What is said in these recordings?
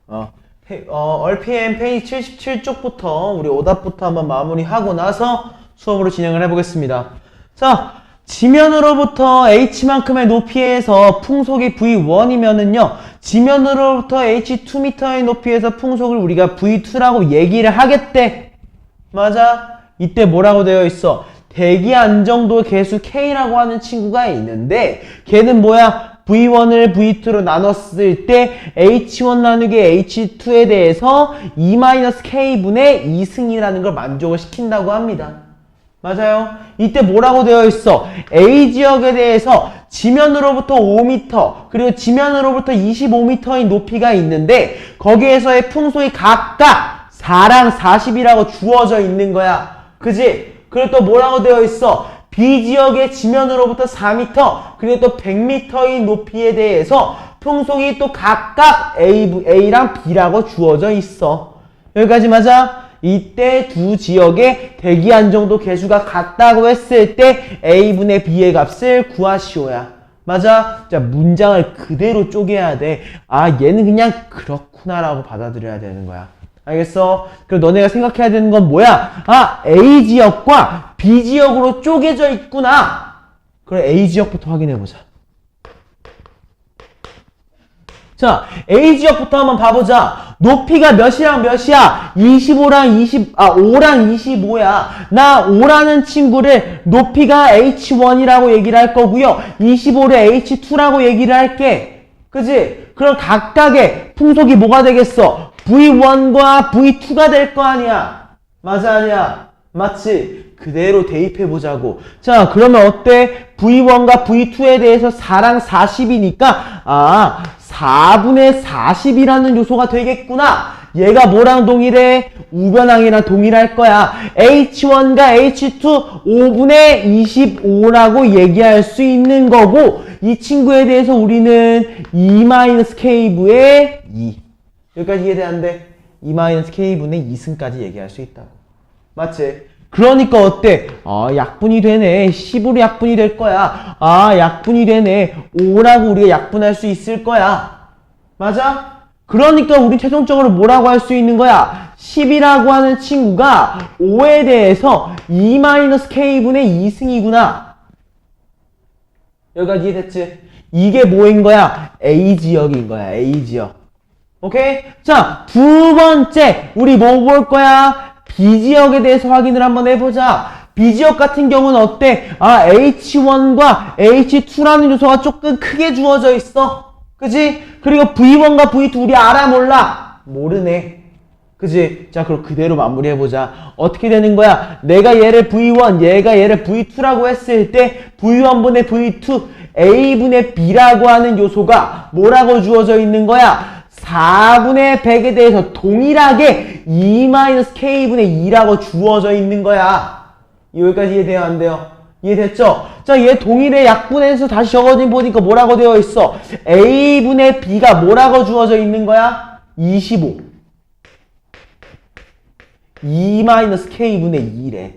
RPM 페이지 77쪽부터 우리 오답부터 한번 마무리하고 나서 수업으로 진행을 해보겠습니다. 자, 지면으로부터 h만큼의 높이에서 풍속이 v1이면은요, 지면으로부터 h2m의 높이에서 풍속을 우리가 v2라고 얘기를 하겠대. 맞아? 이때 뭐라고 되어 있어? 대기 안정도 계수 k라고 하는 친구가 있는데, 걔는 뭐야? v1을 v2로 나눴을 때 h1 나누기 h2에 대해서 2-k분의 2승이라는 걸 만족을 시킨다고 합니다. 맞아요? 이때 뭐라고 되어 있어? A지역에 대해서 지면으로부터 5m 그리고 지면으로부터 25m의 높이가 있는데 거기에서의 풍속이 각각 4랑 40이라고 주어져 있는 거야. 그지? 그리고 또 뭐라고 되어 있어? B지역의 지면으로부터 4m 그리고 또 100m의 높이에 대해서 풍속이 또 각각 A랑 B라고 주어져 있어. 여기까지 맞아? 이때 두 지역의 대기 안정도 계수가 같다고 했을 때 A분의 B의 값을 구하시오야. 맞아? 자, 문장을 그대로 쪼개야 돼. 아, 얘는 그냥 그렇구나라고 받아들여야 되는 거야. 알겠어? 그럼 너네가 생각해야 되는 건 뭐야? 아, A지역과 B지역으로 쪼개져 있구나. 그럼 A지역부터 확인해보자. 자, A지역부터 한번 봐보자. 높이가 몇이랑 몇이야? 5랑 25야. 나 5라는 친구를 높이가 H1이라고 얘기를 할 거고요. 25를 H2라고 얘기를 할게. 그지? 그럼 각각의 풍속이 뭐가 되겠어? V1과 V2가 될 거 아니야. 맞아, 아니야? 맞지? 그대로 대입해보자고. 자, 그러면 어때? V1과 V2에 대해서 4랑 40이니까, 4분의 40이라는 요소가 되겠구나. 얘가 뭐랑 동일해? 우변항이랑 동일할 거야. H1과 H2 5분의 25라고 얘기할 수 있는 거고, 이 친구에 대해서 우리는 2-k분의 2. 여기까지 이해돼 안 돼? 2-k분의 2승까지 얘기할 수 있다고. 맞지? 그러니까 어때? 약분이 되네. 10으로 약분이 될 거야. 약분이 되네. 5라고 우리가 약분할 수 있을 거야. 맞아? 그러니까 우리 최종적으로 뭐라고 할 수 있는 거야? 10이라고 하는 친구가 5에 대해서 2-k분의 2승이구나. 여기까지 이해됐지? 이게 뭐인 거야? A지역인 거야. A지역. 오케이? 자, 두 번째. 우리 뭐 볼 거야? B지역에 대해서 확인을 한번 해보자. B지역 같은 경우는 어때? H1과 H2라는 요소가 조금 크게 주어져 있어. 그지? 그리고 V1과 V2 우리 알아 몰라? 모르네. 그지? 자, 그럼 그대로 마무리해보자. 어떻게 되는 거야? 내가 얘를 V1, 얘가 얘를 V2라고 했을 때 V1분의 V2, A분의 B라고 하는 요소가 뭐라고 주어져 있는 거야? 4분의 100에 대해서 동일하게 2-k분의 2라고 주어져 있는 거야. 여기까지 이해돼요? 안 돼요? 이해됐죠? 자, 얘 동일의 약분해서 다시 적어진 보니까 뭐라고 되어 있어? A분의 B가 뭐라고 주어져 있는 거야? 25. 2-k분의 2래.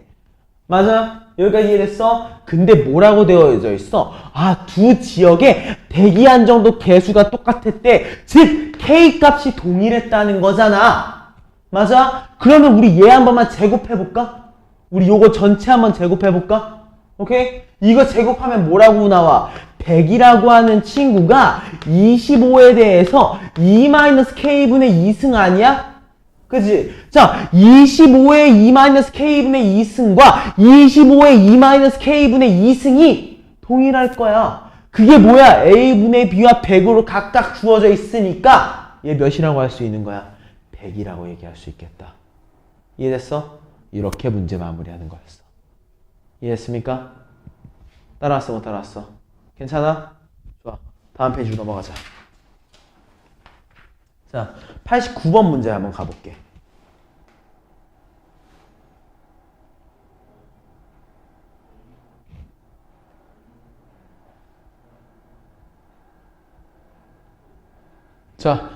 맞아? 여기까지 이해됐어? 근데 뭐라고 되어져 있어? 두 지역의 대기 안정도 계수가 똑같았대. 즉, K값이 동일했다는 거잖아. 맞아? 그러면 우리 얘 한 번만 제곱해볼까? 우리 요거 전체 한번 제곱해볼까? 오케이? 이거 제곱하면 뭐라고 나와? 100이라고 하는 친구가 25에 대해서 2-k분의 2승 아니야? 그치? 자, 25의 2-k분의 2승과 25의 2-k분의 2승이 동일할 거야. 그게 뭐야? A분의 B와 100으로 각각 주어져 있으니까 얘 몇이라고 할 수 있는 거야? 100이라고 얘기할 수 있겠다. 이해됐어? 이렇게 문제 마무리하는 거였어. 이해했습니까? 따라왔어, 못 따라왔어? 괜찮아? 좋아. 다음 페이지로 넘어가자. 자, 89번 문제 한번 가볼게. 자,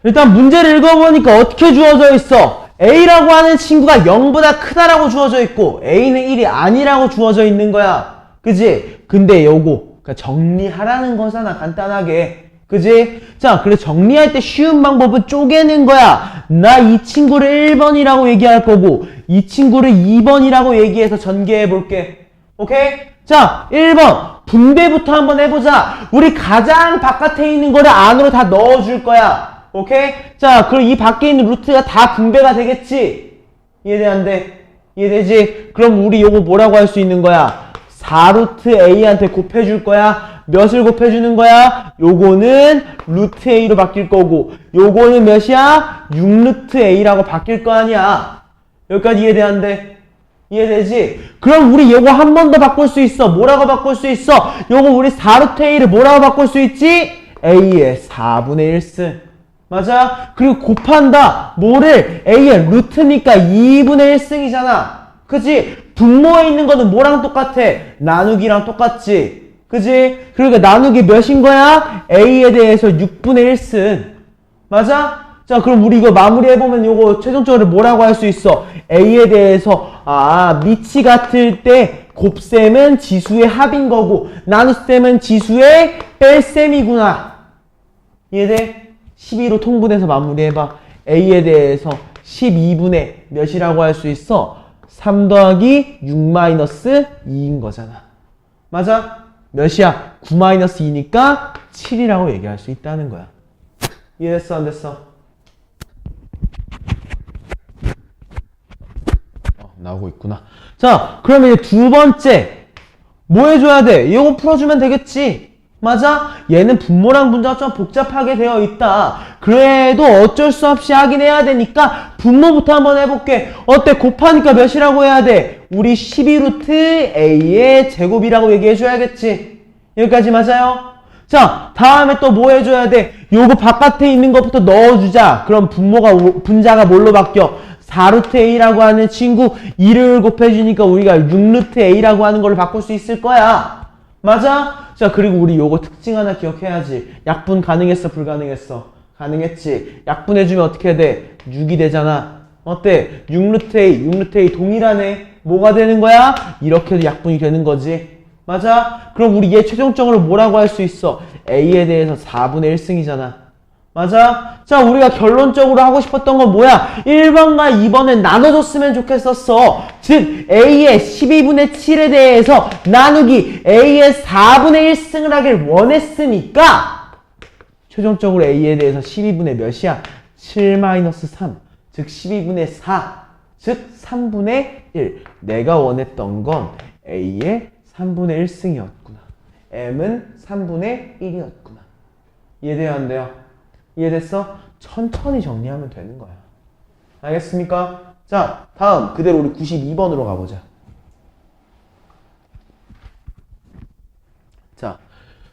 일단 문제를 읽어보니까 어떻게 주어져 있어? A라고 하는 친구가 0보다 크다라고 주어져 있고 A는 1이 아니라고 주어져 있는 거야. 그지? 근데 요거 그러니까 정리하라는 거잖아. 간단하게. 그지? 자, 그래서 정리할 때 쉬운 방법은 쪼개는 거야. 나 이 친구를 1번이라고 얘기할 거고 이 친구를 2번이라고 얘기해서 전개해 볼게. 오케이? 자, 1번 분배부터 한번 해보자. 우리 가장 바깥에 있는 거를 안으로 다 넣어줄 거야. 오케이? 자, 그럼 이 밖에 있는 루트가 다 분배가 되겠지? 이해돼, 안 돼? 이해되지? 그럼 우리 요거 뭐라고 할 수 있는 거야? 4루트 A한테 곱해줄 거야. 몇을 곱해주는 거야? 요거는 루트 A로 바뀔 거고 요거는 몇이야? 6루트 A라고 바뀔 거 아니야. 여기까지 이해돼, 안 돼? 이해되지? 그럼 우리 요거 한 번 더 바꿀 수 있어. 뭐라고 바꿀 수 있어? 요거 우리 4루트 A를 뭐라고 바꿀 수 있지? A의 4분의 1승. 맞아? 그리고 곱한다. 뭐를? A의 루트니까 2분의 1승이잖아. 그치? 분모에 있는 거는 뭐랑 똑같아? 나누기랑 똑같지? 그치? 그러니까 나누기 몇인 거야? A에 대해서 6분의 1승. 맞아? 자, 그럼 우리 이거 마무리해보면 요거 최종적으로 뭐라고 할 수 있어? A에 대해서, 밑이 같을 때 곱셈은 지수의 합인 거고, 나눗셈은 지수의 뺄셈이구나. 이해돼? 12로 통분해서 마무리해봐. A에 대해서 12분의 몇이라고 할 수 있어? 3 더하기 6 마이너스 2인 거잖아. 맞아? 몇이야? 9 마이너스 2니까 7이라고 얘기할 수 있다는 거야. 이해됐어? 안 됐어? 나오고 있구나. 자, 그러면 이제 두 번째 뭐 해줘야 돼? 이거 풀어주면 되겠지? 맞아? 얘는 분모랑 분자가 좀 복잡하게 되어 있다. 그래도 어쩔 수 없이 하긴 해야 되니까 분모부터 한번 해볼게. 어때? 곱하니까 몇이라고 해야 돼? 우리 12루트 A의 제곱이라고 얘기해줘야겠지? 여기까지 맞아요? 자, 다음에 또 뭐 해줘야 돼? 요거 바깥에 있는 것부터 넣어주자. 그럼 분자가 뭘로 바뀌어? 4루트 A라고 하는 친구 2를 곱해주니까 우리가 6루트 A라고 하는 걸로 바꿀 수 있을 거야. 맞아? 자, 그리고 우리 요거 특징 하나 기억해야지. 약분 가능했어? 불가능했어? 가능했지. 약분해주면 어떻게 돼? 6이 되잖아. 어때? 6루트 A 동일하네. 뭐가 되는 거야? 이렇게도 약분이 되는 거지. 맞아? 그럼 우리 얘 최종적으로 뭐라고 할 수 있어? A에 대해서 4분의 1승이잖아. 맞아? 자, 우리가 결론적으로 하고 싶었던 건 뭐야? 1번과 2번을 나눠줬으면 좋겠었어. 즉, A의 12분의 7에 대해서 나누기 A의 4분의 1승을 하길 원했으니까 최종적으로 A에 대해서 12분의 몇이야? 7-3. 즉, 12분의 4. 즉, 3분의 1. 내가 원했던 건 A의 3분의 1승이었구나. M은 3분의 1이었구나. 이해돼요? 안 돼요? 이해됐어? 천천히 정리하면 되는 거야. 알겠습니까? 자, 다음 그대로 우리 92번으로 가보자. 자,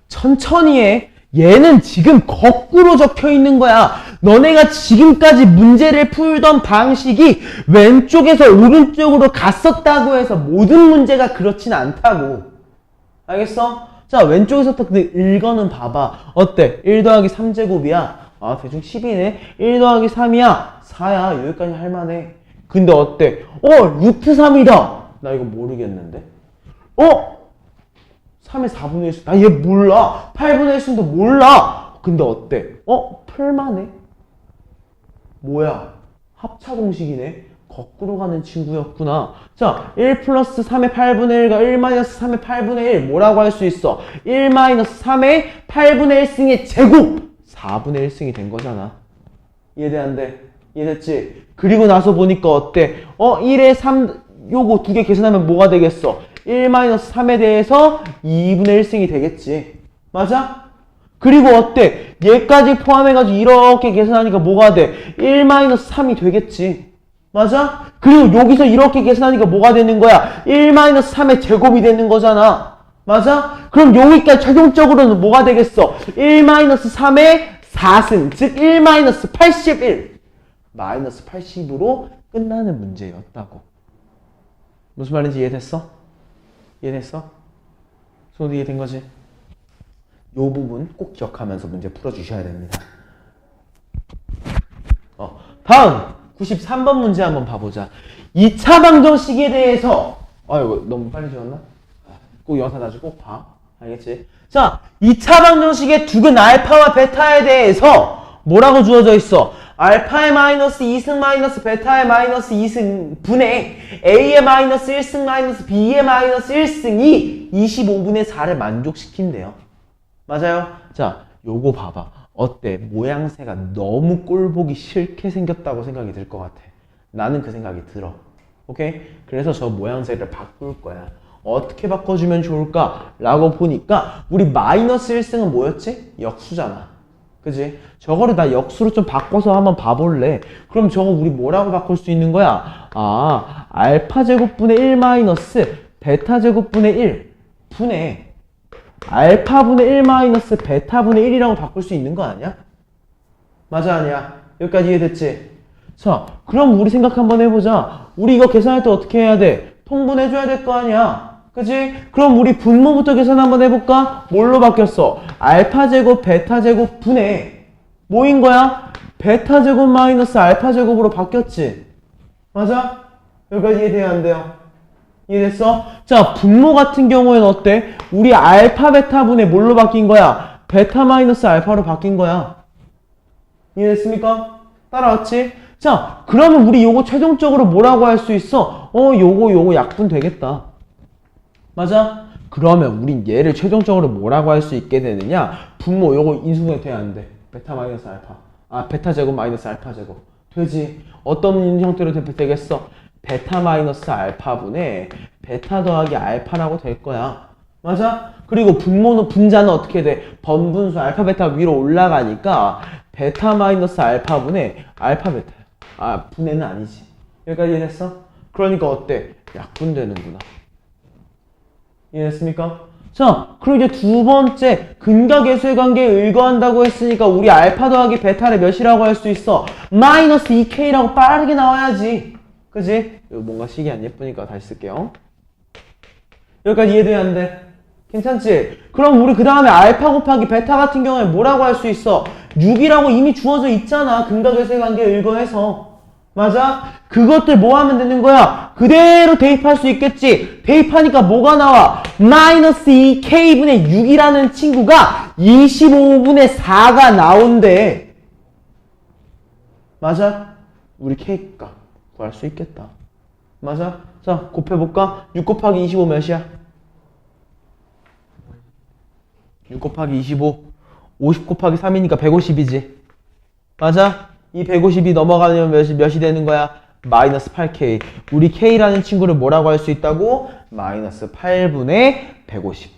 천천히 해. 얘는 지금 거꾸로 적혀 있는 거야. 너네가 지금까지 문제를 풀던 방식이 왼쪽에서 오른쪽으로 갔었다고 해서 모든 문제가 그렇진 않다고. 알겠어? 자, 왼쪽에서부터 읽어는 봐봐. 어때? 1 더하기 3제곱이야. 대충 10이네. 1 더하기 3이야. 4야. 여기까지 할만해. 근데 어때? 루트 3이다. 나 이거 모르겠는데. 3의 4분의 1승. 나 얘 몰라. 8분의 1승도 몰라. 근데 어때? 풀만해. 뭐야? 합차 공식이네. 거꾸로 가는 친구였구나. 자, 1 플러스 3의 8분의 1과 1 마이너스 3의 8분의 1 뭐라고 할 수 있어? 1 마이너스 3의 8분의 1승의 제곱! 4분의 1승이 된 거잖아. 이해돼, 안 돼? 이해됐지? 그리고 나서 보니까 어때? 1에 3, 요거 두 개 계산하면 뭐가 되겠어? 1 마이너스 3에 대해서 2분의 1승이 되겠지. 맞아? 그리고 어때? 얘까지 포함해가지고 이렇게 계산하니까 뭐가 돼? 1 마이너스 3이 되겠지. 맞아? 그리고 여기서 이렇게 계산하니까 뭐가 되는 거야? 1 마이너스 3의 제곱이 되는 거잖아. 맞아? 그럼 여기까지 최종적으로는 뭐가 되겠어? 1 마이너스 3의 4승, 즉 1 마이너스 81. 마이너스 80으로 끝나는 문제였다고. 무슨 말인지 이해됐어? 이해됐어? 손도 이해된 거지? 요 부분 꼭 기억하면서 문제 풀어주셔야 됩니다. 다음 93번 문제 한번 봐보자. 2차 방정식에 대해서 이거 너무 빨리 지웠나? 꼭 영상 나중에 꼭 봐. 알겠지? 자, 2차 방정식의 두근 알파와 베타에 대해서 뭐라고 주어져 있어? 알파의 마이너스 2승 마이너스 베타의 마이너스 2승 분의 A의 마이너스 1승 마이너스 B의 마이너스 1승이 25분의 4를 만족시킨대요. 맞아요? 자, 요거 봐봐. 어때? 모양새가 너무 꼴보기 싫게 생겼다고 생각이 들 것 같아. 나는 그 생각이 들어. 오케이? 그래서 저 모양새를 바꿀 거야. 어떻게 바꿔주면 좋을까? 라고 보니까 우리 마이너스 1승은 뭐였지? 역수잖아. 그지? 저거를 나 역수로 좀 바꿔서 한번 봐볼래. 그럼 저거 우리 뭐라고 바꿀 수 있는 거야? 아, 알파 제곱분의 1 마이너스 베타 제곱분의 1 분의 알파분의 1 마이너스 베타분의 1이라고 바꿀 수 있는 거 아니야? 맞아, 아니야? 여기까지 이해됐지? 자, 그럼 우리 생각 한번 해보자. 우리 이거 계산할 때 어떻게 해야 돼? 통분해줘야 될 거 아니야? 그치? 그럼 우리 분모부터 계산 한번 해볼까? 뭘로 바뀌었어? 알파제곱 베타제곱 분의 뭐인 거야? 베타제곱 마이너스 알파제곱으로 바뀌었지? 맞아? 여기까지 이해돼야 안 돼요? 이해됐어? 자, 분모 같은 경우에는 어때? 우리 알파 베타 분의 뭘로 바뀐 거야? 베타 마이너스 알파로 바뀐 거야. 이해됐습니까? 따라왔지? 자, 그러면 우리 요거 최종적으로 뭐라고 할 수 있어? 요거 약분 되겠다. 맞아? 그러면 우린 얘를 최종적으로 뭐라고 할 수 있게 되느냐? 분모 요거 인수분해 돼야 안 돼. 베타 마이너스 알파. 아, 베타 제곱 마이너스 알파 제곱. 되지? 어떤 형태로 되겠어? 베타 마이너스 알파분의 베타 더하기 알파라고 될 거야. 맞아? 그리고 분자는 어떻게 돼? 번분수 알파 베타 위로 올라가니까 베타 마이너스 알파분의 알파 베타야. 아, 분해는 아니지. 여기까지 이해됐어? 그러니까 어때? 약분되는구나. 이해됐습니까? 자, 그리고 이제 두 번째 근각계수의 관계에 의거한다고 했으니까 우리 알파 더하기 베타를 몇이라고 할 수 있어? 마이너스 2K라고 빠르게 나와야지. 그지? 이거 뭔가 식이 안 예쁘니까 다시 쓸게요. 여기까지 이해돼야 안 돼? 괜찮지? 그럼 우리 그 다음에 알파 곱하기 베타 같은 경우에 뭐라고 할 수 있어? 6이라고 이미 주어져 있잖아. 근각계수의 관계에 의거해서. 맞아? 그것들 뭐 하면 되는 거야? 그대로 대입할 수 있겠지? 대입하니까 뭐가 나와? 마이너스 2K분의 6이라는 친구가 25분의 4가 나온대. 맞아? 우리 K값 구할 수 있겠다. 맞아? 자, 곱해볼까? 6 곱하기 25 몇이야? 6 곱하기 25 50 곱하기 3이니까 150이지. 맞아? 이 150이 넘어가면 몇이 되는 거야? 마이너스 8K. 우리 K라는 친구를 뭐라고 할 수 있다고? 마이너스 8분의 150.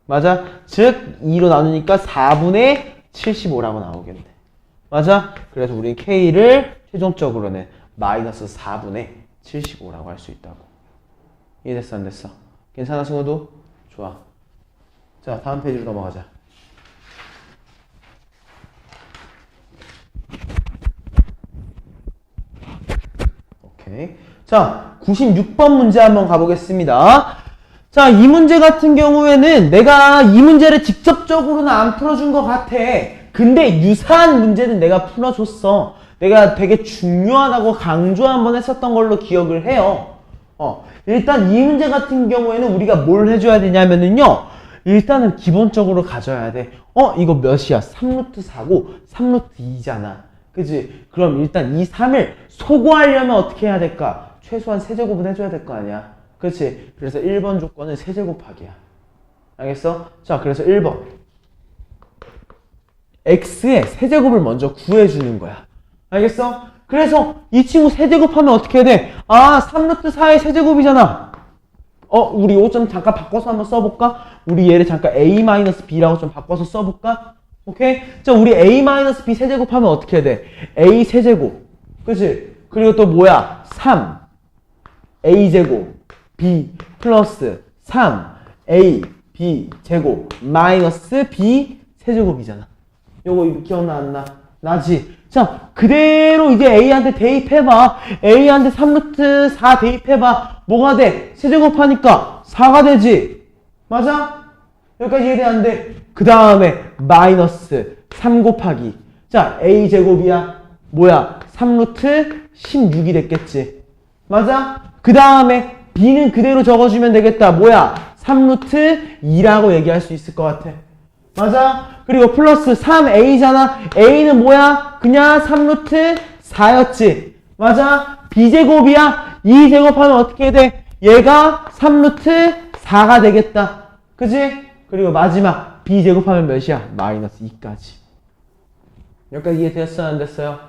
맞아? 즉 2로 나누니까 4분의 75라고 나오겠네. 맞아? 그래서 우리 K를 최종적으로는 마이너스 4분의 75라고 할 수 있다고. 이해됐어 안 됐어? 괜찮아 승우도? 좋아. 자, 다음 페이지로 넘어가자. 오케이. 자, 96번 문제 한번 가보겠습니다. 자, 이 문제 같은 경우에는 내가 이 문제를 직접적으로는 안 풀어준 것 같아. 근데 유사한 문제는 내가 풀어줬어. 내가 되게 중요하다고 강조 한번 했었던 걸로 기억을 해요. 일단 이 문제 같은 경우에는 우리가 뭘 해줘야 되냐면은요. 일단은 기본적으로 가져야 돼. 이거 몇이야? 3루트 4고 3루트 2잖아. 그치? 그럼 일단 이 3을 소거하려면 어떻게 해야 될까? 최소한 세제곱은 해줘야 될 거 아니야. 그치? 그래서 1번 조건은 세제곱하기야. 알겠어? 자, 그래서 1번. x의 세제곱을 먼저 구해주는 거야. 알겠어? 그래서 이 친구 세제곱하면 어떻게 해야 돼? 아, 3루트 4의 세제곱이잖아. 우리 이거 좀 잠깐 바꿔서 한번 써볼까? 우리 얘를 잠깐 a-b라고 좀 바꿔서 써볼까? 오케이? 자, 우리 a-b 세제곱하면 어떻게 해야 돼? a 세제곱. 그치? 그리고 또 뭐야? 3 a제곱 b 플러스 3 a b 제곱 마이너스 b 세제곱이잖아. 요거 기억나 안 나? 나지? 자, 그대로 이제 a한테 대입해봐. a한테 3루트 4 대입해봐. 뭐가 돼? 세제곱하니까 4가 되지? 맞아? 여기까지 이해돼 안 돼? 그 다음에 마이너스 3 곱하기. 자, a제곱이야. 뭐야? 3루트 16이 됐겠지? 맞아? 그 다음에 b는 그대로 적어주면 되겠다. 뭐야? 3루트 2라고 얘기할 수 있을 것 같아. 맞아? 그리고 플러스 3a잖아. a는 뭐야? 그냥 3루트 4였지. 맞아? b제곱이야. 2제곱하면 어떻게 돼? 얘가 3루트 4가 되겠다. 그지? 그리고 마지막 b제곱하면 몇이야? 마이너스 2까지. 여기까지 이해됐어? 안 됐어요?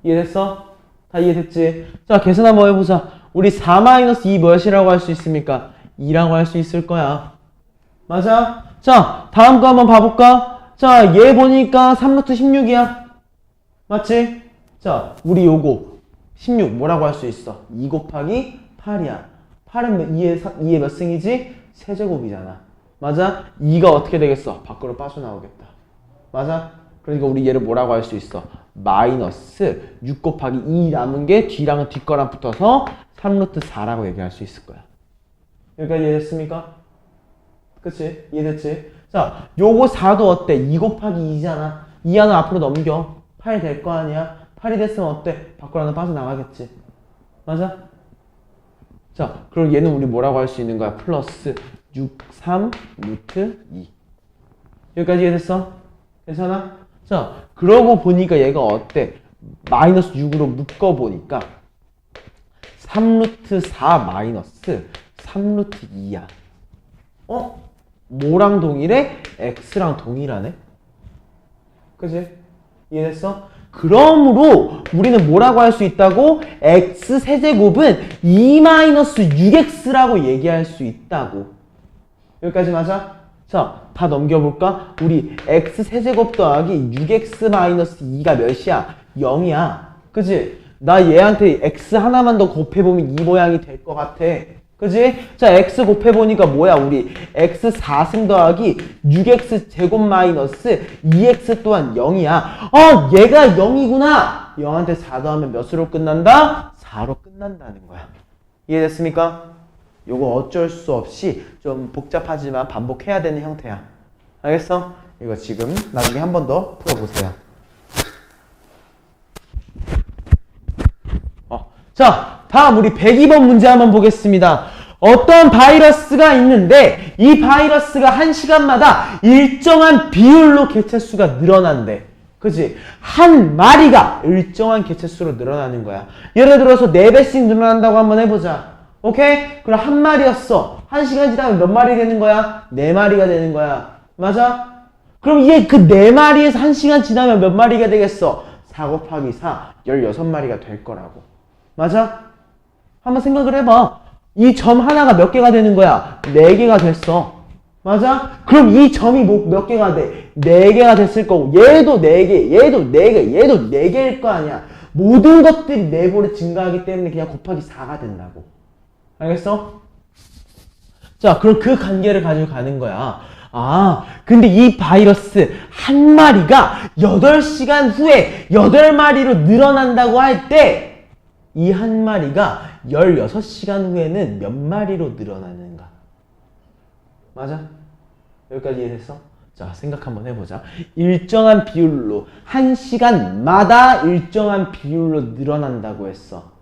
이해됐어? 다 이해됐지? 자, 계산 한번 해보자. 우리 4-2 몇이라고 할 수 있습니까? 2라고 할 수 있을 거야. 맞아? 자, 다음 거 한번 봐볼까? 자, 얘 보니까 3루트 16이야. 맞지? 자, 우리 요거 16 뭐라고 할 수 있어? 2 곱하기 8이야. 8은 2의 몇 승이지? 세제곱이잖아. 맞아? 2가 어떻게 되겠어? 밖으로 빠져나오겠다. 맞아? 그러니까 우리 얘를 뭐라고 할 수 있어? 마이너스 6 곱하기 2 남은 게 뒤랑은 뒷거랑 붙어서 3루트 4라고 얘기할 수 있을 거야. 여기까지 이해됐습니까? 그치? 이해됐지? 자, 요거 4도 어때? 2 곱하기 2잖아. 2 하나 앞으로 넘겨. 8 될 거 아니야? 8이 됐으면 어때? 밖으로 하나 빠져나가겠지. 맞아? 자, 그럼 얘는 우리 뭐라고 할 수 있는 거야? 플러스 6, 3, 루트 2. 여기까지 이해됐어? 괜찮아? 자, 그러고 보니까 얘가 어때? 마이너스 6으로 묶어보니까 3루트 4 마이너스 3루트 2야. 뭐랑 동일해? x랑 동일하네? 그치? 이해됐어? 그러므로 우리는 뭐라고 할 수 있다고? x 세제곱은 2-6x라고 얘기할 수 있다고. 여기까지 맞아? 자, 다 넘겨볼까? 우리 x 세제곱 더하기 6x-2가 몇이야? 0이야. 그치? 나 얘한테 x 하나만 더 곱해보면 이 모양이 될 것 같아. 그치? 자, x 곱해보니까 뭐야? 우리 x 4승 더하기 6x 제곱 마이너스 2x 또한 0이야. 얘가 0이구나. 0한테 4 더하면 몇으로 끝난다? 4로 끝난다는 거야. 이해됐습니까? 요거 어쩔 수 없이 좀 복잡하지만 반복해야 되는 형태야. 알겠어? 이거 지금 나중에 한 번 더 풀어보세요. 자, 다음 우리 102번 문제 한번 보겠습니다. 어떤 바이러스가 있는데 이 바이러스가 1시간마다 일정한 비율로 개체수가 늘어난대. 그치? 한 마리가 일정한 개체수로 늘어나는 거야. 예를 들어서 4배씩 늘어난다고 한번 해보자. 오케이? 그럼 한 마리였어. 1시간 지나면 몇 마리 되는 거야? 4마리가 되는 거야. 맞아? 그럼 이게 그 4마리에서 1시간 지나면 몇 마리가 되겠어? 4 곱하기 4, 16마리가 될 거라고. 맞아? 한번 생각을 해봐. 이 점 하나가 몇 개가 되는 거야? 4개가 됐어. 맞아? 그럼 이 점이 몇 개가 돼? 4개가 됐을 거고, 얘도 4개, 얘도 4개, 얘도 4개일 거 아니야. 모든 것들이 4배로 증가하기 때문에 그냥 곱하기 4가 된다고. 알겠어? 자, 그럼 그 관계를 가지고 가는 거야. 근데 이 바이러스 한 마리가 8시간 후에 8마리로 늘어난다고 할 때, 이 한 마리가 16시간 후에는 몇 마리로 늘어나는가? 맞아? 여기까지 이해됐어? 자, 생각 한번 해보자. 일정한 비율로 1시간마다 일정한 비율로 늘어난다고 했어.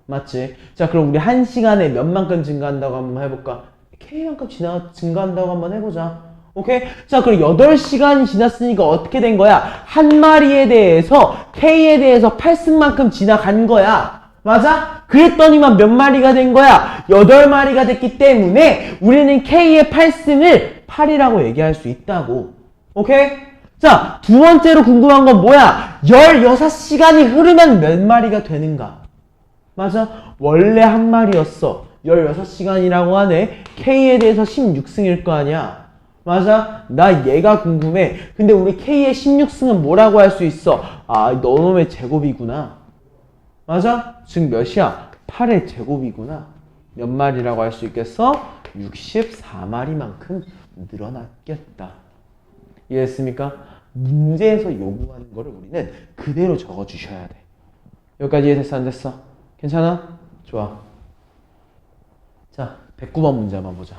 맞지? 자, 그럼 우리 1시간에 몇만큼 증가한다고 한번 해볼까? K만큼 증가한다고 한번 해보자. 오케이? 자, 그럼 8시간이 지났으니까 어떻게 된 거야? 한 마리에 대해서 K에 대해서 8승만큼 지나간 거야. 맞아? 그랬더니만 몇 마리가 된 거야? 8마리가 됐기 때문에 우리는 K의 8승을 8이라고 얘기할 수 있다고. 오케이? 자, 두 번째로 궁금한 건 뭐야? 16시간이 흐르면 몇 마리가 되는가? 맞아? 원래 한 마리였어. 16시간이라고 하네. K에 대해서 16승일 거 아니야. 맞아? 나 얘가 궁금해. 근데 우리 K의 16승은 뭐라고 할 수 있어? 너놈의 제곱이구나. 맞아? 즉 몇이야? 8의 제곱이구나. 몇 마리라고 할 수 있겠어? 64마리만큼 늘어났겠다. 이해했습니까? 문제에서 요구하는 거를 우리는 그대로 적어주셔야 돼. 여기까지 이해됐어? 안 됐어? 괜찮아? 좋아. 자, 109번 문제 한번 보자.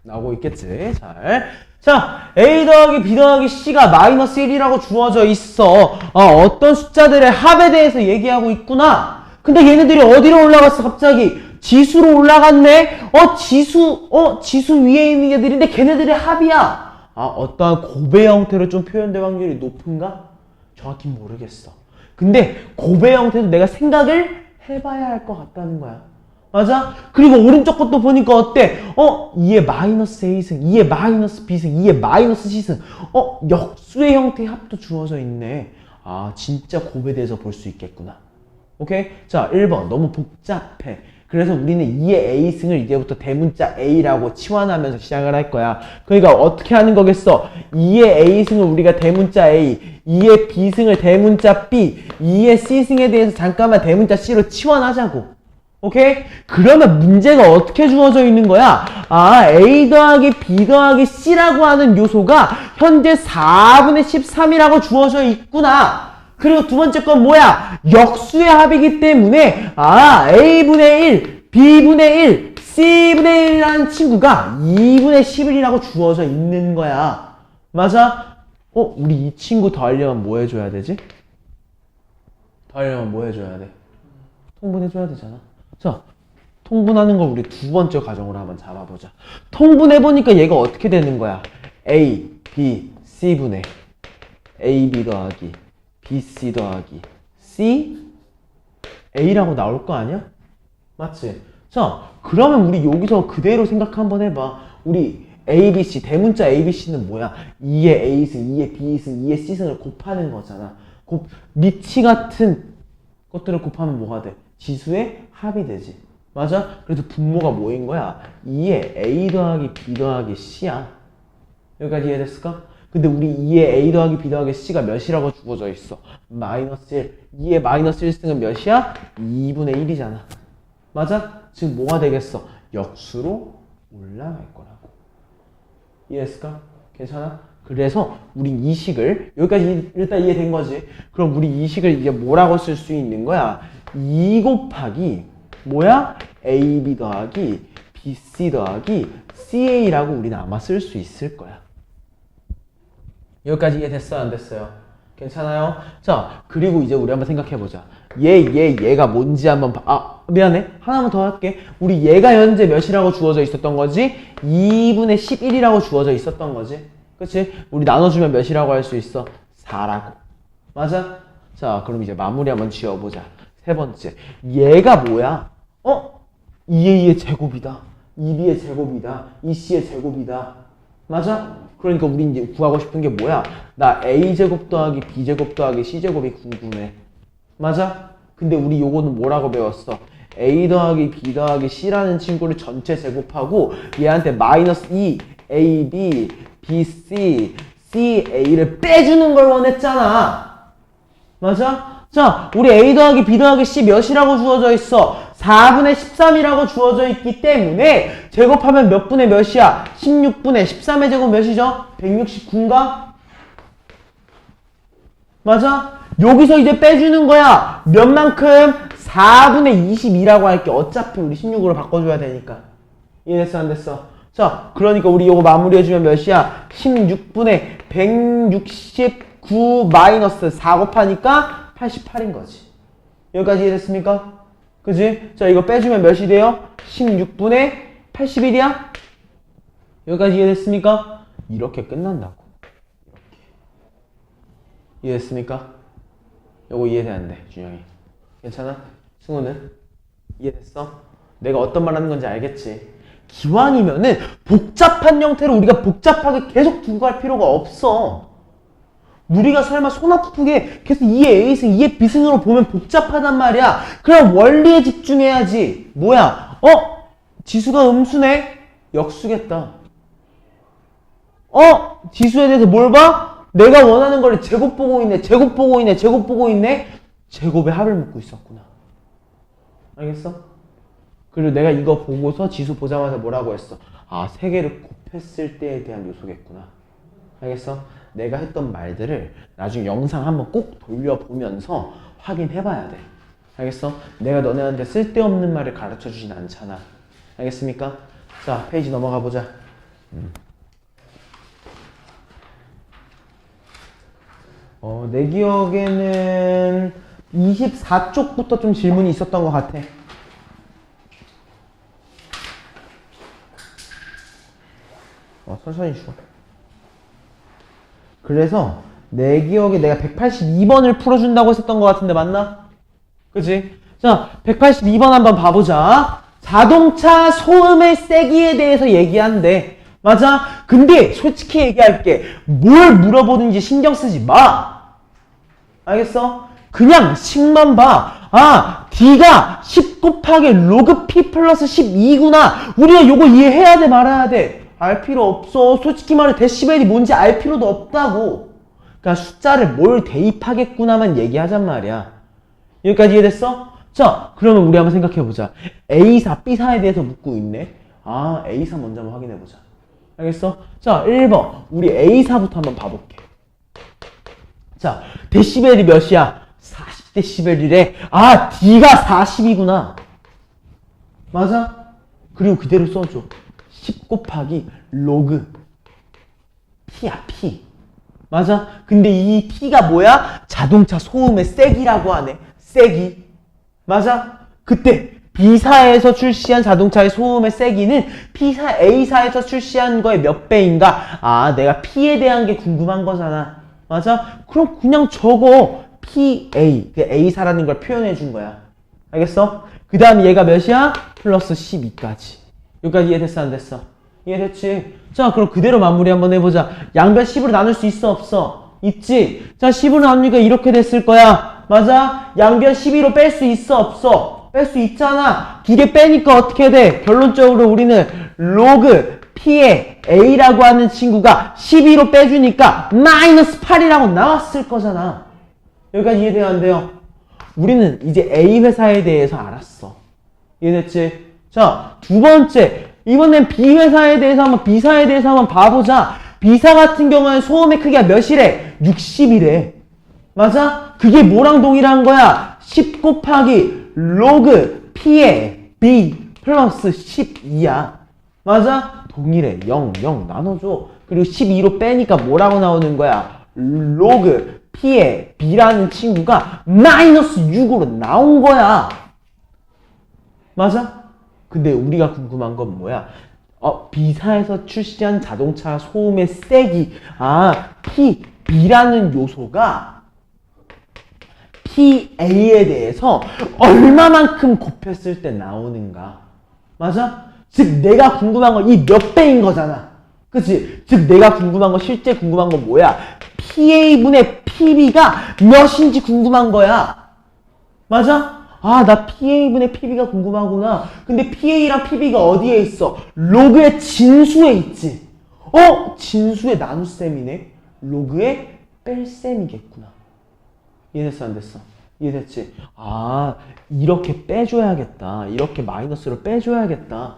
나오고 있겠지. 잘. 자, A 더하기 B 더하기 C가 마이너스 1이라고 주어져 있어. 어떤 숫자들의 합에 대해서 얘기하고 있구나. 근데 얘네들이 어디로 올라갔어, 갑자기? 지수로 올라갔네? 지수 위에 있는 애들인데 걔네들의 합이야. 어떠한 곱의 형태로 좀 표현될 확률이 높은가? 정확히 모르겠어. 근데 곱의 형태도 내가 생각을 해봐야 할 것 같다는 거야. 맞아? 그리고 오른쪽 것도 보니까 어때? 2의 마이너스 A승, 2의 마이너스 B승, 2의 마이너스 C승. 역수의 형태의 합도 주어져 있네. 진짜 곱에 대해서 볼 수 있겠구나. 오케이? 자, 1번. 너무 복잡해. 그래서 우리는 2의 A승을 이제부터 대문자 A라고 치환하면서 시작을 할 거야. 그러니까 어떻게 하는 거겠어? 2의 A승을 우리가 대문자 A, 2의 B승을 대문자 B, 2의 C승에 대해서 잠깐만 대문자 C로 치환하자고. 오케이? 그러면 문제가 어떻게 주어져 있는 거야? A 더하기 B 더하기 C라고 하는 요소가 현재 4분의 13이라고 주어져 있구나. 그리고 두 번째 건 뭐야? 역수의 합이기 때문에 A분의 1, B분의 1, C분의 1이라는 친구가 2분의 11이라고 주어져 있는 거야. 맞아? 우리 이 친구 더하려면 뭐 해줘야 되지? 더하려면 뭐 해줘야 돼? 통분해줘야 되잖아. 자, 통분하는 걸 우리 두 번째 과정으로 한번 잡아보자. 통분해보니까 얘가 어떻게 되는 거야? A, B, C분의 A, B 더하기 B, C 더하기 C, A라고 나올 거 아니야? 맞지? 자, 그러면 우리 여기서 그대로 생각 한번 해봐. 우리 A, B, C, 대문자 A, B, C는 뭐야? 2의 A승, 2의 B승, 2의 C승을 곱하는 거잖아. 미치 같은 것들을 곱하면 뭐가 돼? 지수의 합이 되지. 맞아? 그래서 분모가 뭐인 거야? 2의 A 더하기 B 더하기 C야. 여기까지 이해됐을까? 근데 우리 2의 A 더하기 B 더하기 C가 몇이라고 주어져 있어? 마이너스 1. 2의 마이너스 1승은 몇이야? 2분의 1이잖아. 맞아? 지금 뭐가 되겠어? 역수로 올라갈 거라고. 이해했을까? 괜찮아? 그래서 우리 이 식을 여기까지 일단 이해된 거지. 그럼 우리 이 식을 이제 뭐라고 쓸 수 있는 거야? 2 곱하기 뭐야? AB 더하기 BC 더하기 CA라고 우리는 아마 쓸 수 있을 거야. 여기까지 이해됐어요? 안 됐어요? 괜찮아요? 자, 그리고 이제 우리 한번 생각해보자. 얘가 뭔지 한번 미안해. 하나만 더 할게. 우리 얘가 현재 몇이라고 주어져 있었던 거지? 2분의 11이라고 주어져 있었던 거지. 그치? 우리 나눠주면 몇이라고 할 수 있어? 4라고. 맞아? 자, 그럼 이제 마무리 한번 지어보자. 세 번째. 얘가 뭐야? 2의 제곱이다. 2b의 제곱이다. 2c의 제곱이다. 맞아? 그러니까 우리 이제 구하고 싶은 게 뭐야? 나 a제곱 더하기 b제곱 더하기 c제곱이 궁금해. 맞아? 근데 우리 요거는 뭐라고 배웠어? a 더하기 b 더하기 c라는 친구를 전체 제곱하고 얘한테 마이너스 2 ab, bc, ca를 빼주는 걸 원했잖아. 맞아? 자, 우리 a 더하기 b 더하기 c 몇이라고 주어져 있어? 4분의 13이라고 주어져 있기 때문에 제곱하면 몇 분의 몇이야? 16분의 13의 제곱 몇이죠? 169인가? 맞아? 여기서 이제 빼주는 거야. 몇만큼? 4분의 22라고 할게. 어차피 우리 16으로 바꿔줘야 되니까. 이해됐어? 안 됐어? 자, 그러니까 우리 요거 마무리해주면 몇이야? 16분의 169 마이너스 4 곱하니까 88인 거지. 여기까지 이해됐습니까? 그지? 자, 이거 빼주면 몇이 돼요? 16분의 81이야? 여기까지 이해됐습니까? 이렇게 끝난다고. 이렇게. 이해됐습니까? 요거 이해돼 안 돼, 준영이? 괜찮아? 승우는? 이해됐어? 내가 어떤 말 하는 건지 알겠지? 기왕이면은 복잡한 형태로 우리가 복잡하게 계속 두고 갈 필요가 없어. 우리가 설마 손 아프게 계속 2의 A승, 2의 B승으로 보면 복잡하단 말이야. 그럼 원리에 집중해야지. 뭐야? 지수가 음수네? 역수겠다. 지수에 대해서 뭘 봐? 내가 원하는 걸 제곱 보고 있네, 제곱 보고 있네, 제곱 보고 있네. 제곱의 합을 묻고 있었구나. 알겠어? 그리고 내가 이거 보고서 지수 보자마자 뭐라고 했어? 세 개를 곱했을 때에 대한 요소겠구나. 알겠어? 내가 했던 말들을 나중에 영상 한번 꼭 돌려보면서 확인해봐야 돼. 알겠어? 내가 너네한테 쓸데없는 말을 가르쳐주진 않잖아. 알겠습니까? 자, 페이지 넘어가 보자. 내 기억에는 24쪽부터 좀 질문이 있었던 것 같아. 천천히 쉬어. 그래서 내 기억에 내가 182번을 풀어준다고 했었던 것 같은데 맞나? 그치? 자, 182번 한번 봐보자. 자동차 소음의 세기에 대해서 얘기한대. 맞아? 근데 솔직히 얘기할게. 뭘 물어보든지 신경 쓰지 마. 알겠어? 그냥 식만 봐. 아, D가 10 곱하기 로그 P 플러스 12구나. 우리가 요거 이해해야 돼 말아야 돼? 알 필요 없어. 솔직히 말해 데시벨이 뭔지 알 필요도 없다고. 그러니까 숫자를 뭘 대입하겠구나만 얘기하잔 말이야. 여기까지 이해됐어? 자, 그러면 우리 한번 생각해보자. A사, B사에 대해서 묻고 있네. 아, A사 먼저 한번 확인해보자. 알겠어? 자, 1번. 우리 A사부터 한번 봐볼게. 자, 데시벨이 몇이야? 40데시벨이래. 아, D가 40이구나. 맞아? 그리고 그대로 써줘. 10 곱하기 로그 P야, P. 맞아? 근데 이 P가 뭐야? 자동차 소음의 세기라고 하네. 세기. 맞아? 그때 B사에서 출시한 자동차의 소음의 세기는 P사, A사에서 출시한 거의 몇 배인가? 아, 내가 P에 대한 게 궁금한 거잖아. 맞아? 그럼 그냥 적어. PA. A사라는 걸 표현해 준 거야. 알겠어? 그 다음에 얘가 몇이야? 플러스 12까지. 여기까지 이해됐어, 안 됐어? 이해됐지? 자, 그럼 그대로 마무리 한번 해보자. 양변 10으로 나눌 수 있어, 없어? 있지? 자, 10으로 나누니까 이렇게 됐을 거야. 맞아? 양변 12로 뺄 수 있어, 없어? 뺄 수 있잖아. 두 개 빼니까 어떻게 돼? 결론적으로 우리는 로그 P의 A라고 하는 친구가 12로 빼주니까 마이너스 8이라고 나왔을 거잖아. 여기까지 이해돼요, 안 돼요? 우리는 이제 A 회사에 대해서 알았어. 이해됐지? 자, 두 번째. 이번엔 B 회사에 대해서 한번, B사에 대해서 한번 봐보자. B사 같은 경우는 소음의 크기가 몇이래? 60이래. 맞아? 그게 뭐랑 동일한 거야? 10 곱하기 로그 P의 B 플러스 12야. 맞아? 동일해. 0, 0 나눠줘. 그리고 12로 빼니까 뭐라고 나오는 거야? 로그 P의 B라는 친구가 마이너스 6으로 나온 거야. 맞아? 근데 우리가 궁금한 건 뭐야? B사에서 출시한 자동차 소음의 세기. 아, B라는 요소가 PA에 대해서 얼마만큼 곱했을 때 나오는가. 맞아? 즉 내가 궁금한 건 이 몇 배인 거잖아. 그치? 즉 내가 궁금한 건 실제 궁금한 건 뭐야? PA분의 PB가 몇인지 궁금한 거야. 맞아? 아, 나 PA분의 PB가 궁금하구나. 근데 PA랑 PB가 어디에 있어? 로그의 진수에 있지. 진수의 나눗셈이네. 로그의 뺄셈이겠구나. 이해됐어, 안 됐어? 이해됐지? 아, 이렇게 빼줘야겠다. 이렇게 마이너스로 빼줘야겠다.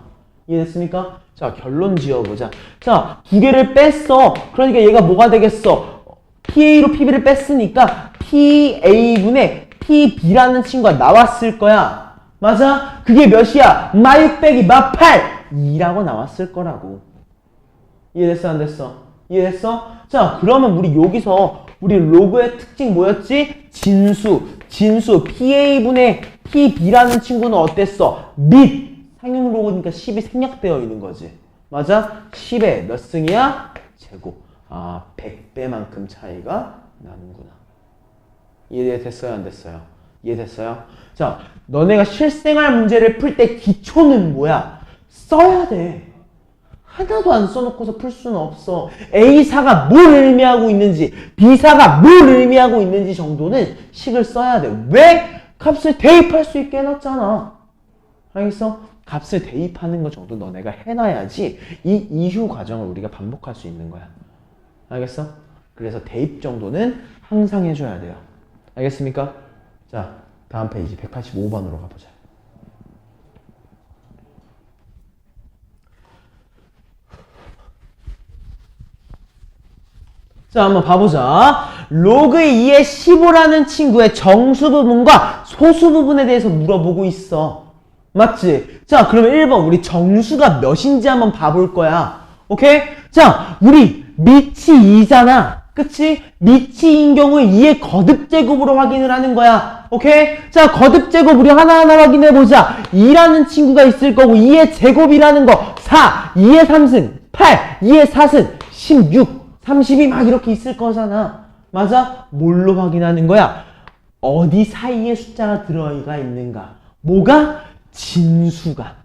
이해됐습니까? 자, 결론 지어보자. 자, 두 개를 뺐어. 그러니까 얘가 뭐가 되겠어? PA로 PB를 뺐으니까 PA분의 PB라는 친구가 나왔을 거야. 맞아? 그게 몇이야? 마6 빼기 마8! 2라고 나왔을 거라고. 이해됐어, 안 됐어? 이해됐어? 자, 그러면 우리 여기서 우리 로그의 특징 뭐였지? 진수 PA분의 PB라는 친구는 어땠어? 및 상용 로그니까 10이 생략되어 있는 거지. 맞아? 10의 몇 승이야? 제곱. 아, 100배만큼 차이가 나는구나. 이해됐어요, 안 됐어요? 이해됐어요? 자, 너네가 실생활 문제를 풀 때 기초는 뭐야? 써야 돼. 하나도 안 써놓고서 풀 수는 없어. A사가 뭘 의미하고 있는지, B사가 뭘 의미하고 있는지 정도는 식을 써야 돼. 왜? 값을 대입할 수 있게 해놨잖아. 알겠어? 값을 대입하는 것 정도 너네가 해놔야지 이 이후 과정을 우리가 반복할 수 있는 거야. 알겠어? 그래서 대입 정도는 항상 해줘야 돼요. 알겠습니까? 자, 다음 페이지 185번으로 가보자. 자, 한번 봐보자. 로그 2의 15라는 친구의 정수 부분과 소수 부분에 대해서 물어보고 있어. 맞지? 자, 그러면 1번 우리 정수가 몇인지 한번 봐볼 거야. 오케이? 자, 우리 밑이 2잖아. 그치? 밑이 2인 경우에 2의 거듭제곱으로 확인을 하는 거야. 오케이? 자, 거듭제곱 우리 하나하나 확인해보자. 2라는 친구가 있을 거고 2의 제곱이라는 거 4, 2의 3승 8, 2의 4승 16, 32 막 이렇게 있을 거잖아. 맞아? 뭘로 확인하는 거야? 어디 사이에 숫자가 들어가 있는가? 뭐가? 진수가.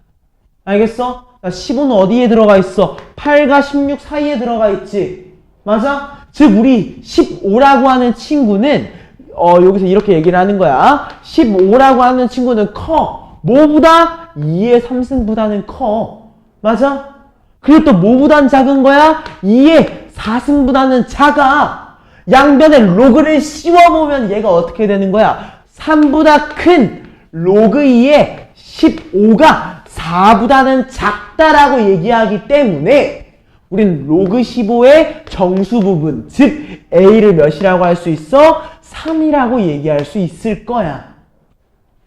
알겠어? 15는 어디에 들어가 있어? 8과 16 사이에 들어가 있지. 맞아? 즉 우리 15라고 하는 친구는 여기서 이렇게 얘기를 하는 거야. 15라고 하는 친구는 커. 뭐보다? 2의 3승보다는 커. 맞아? 그리고 또 뭐보단 작은 거야? 2의 4승보다는 작아. 양변에 로그를 씌워보면 얘가 어떻게 되는 거야? 3보다 큰 로그 2의 15가 4보다는 작다라고 얘기하기 때문에 우린 로그 15의 정수 부분, 즉 A를 몇이라고 할 수 있어? 3이라고 얘기할 수 있을 거야.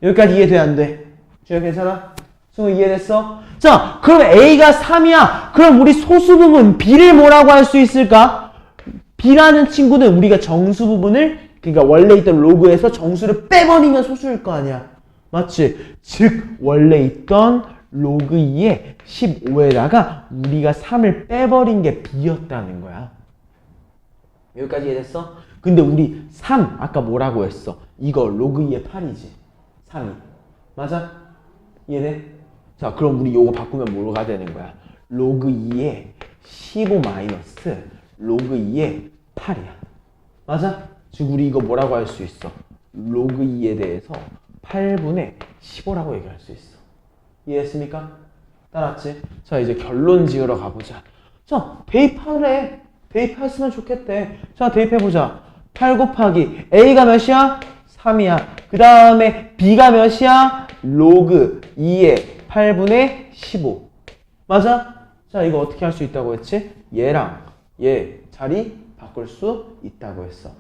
여기까지 이해돼 안 돼? 주영 괜찮아? 승우 이해됐어? 자, 그럼 A가 3이야. 그럼 우리 소수 부분 B를 뭐라고 할 수 있을까? B라는 친구는 우리가 정수 부분을, 그러니까 원래 있던 로그에서 정수를 빼버리면 소수일 거 아니야. 맞지? 즉 원래 있던 로그 2의 15에다가 우리가 3을 빼버린 게 B였다는 거야. 여기까지 이해됐어? 근데 우리 3 아까 뭐라고 했어? 이거 로그 2의 8이지. 3이. 맞아? 이해돼? 자, 그럼 우리 요거 바꾸면 뭐가 되는 거야? 로그 2의 15 마이너스 로그 2의 8이야. 맞아? 즉 우리 이거 뭐라고 할 수 있어? 로그 2에 대해서 8분의 15라고 얘기할 수 있어. 이해했습니까? 따랐지? 자, 이제 결론 지으러 가보자. 자, 대입하래. 대입했으면 좋겠대. 자, 대입해보자. 8 곱하기 A가 몇이야? 3이야. 그 다음에 B가 몇이야? 로그 2의 8분의 15. 맞아? 자, 이거 어떻게 할 수 있다고 했지? 얘랑 얘 자리 바꿀 수 있다고 했어.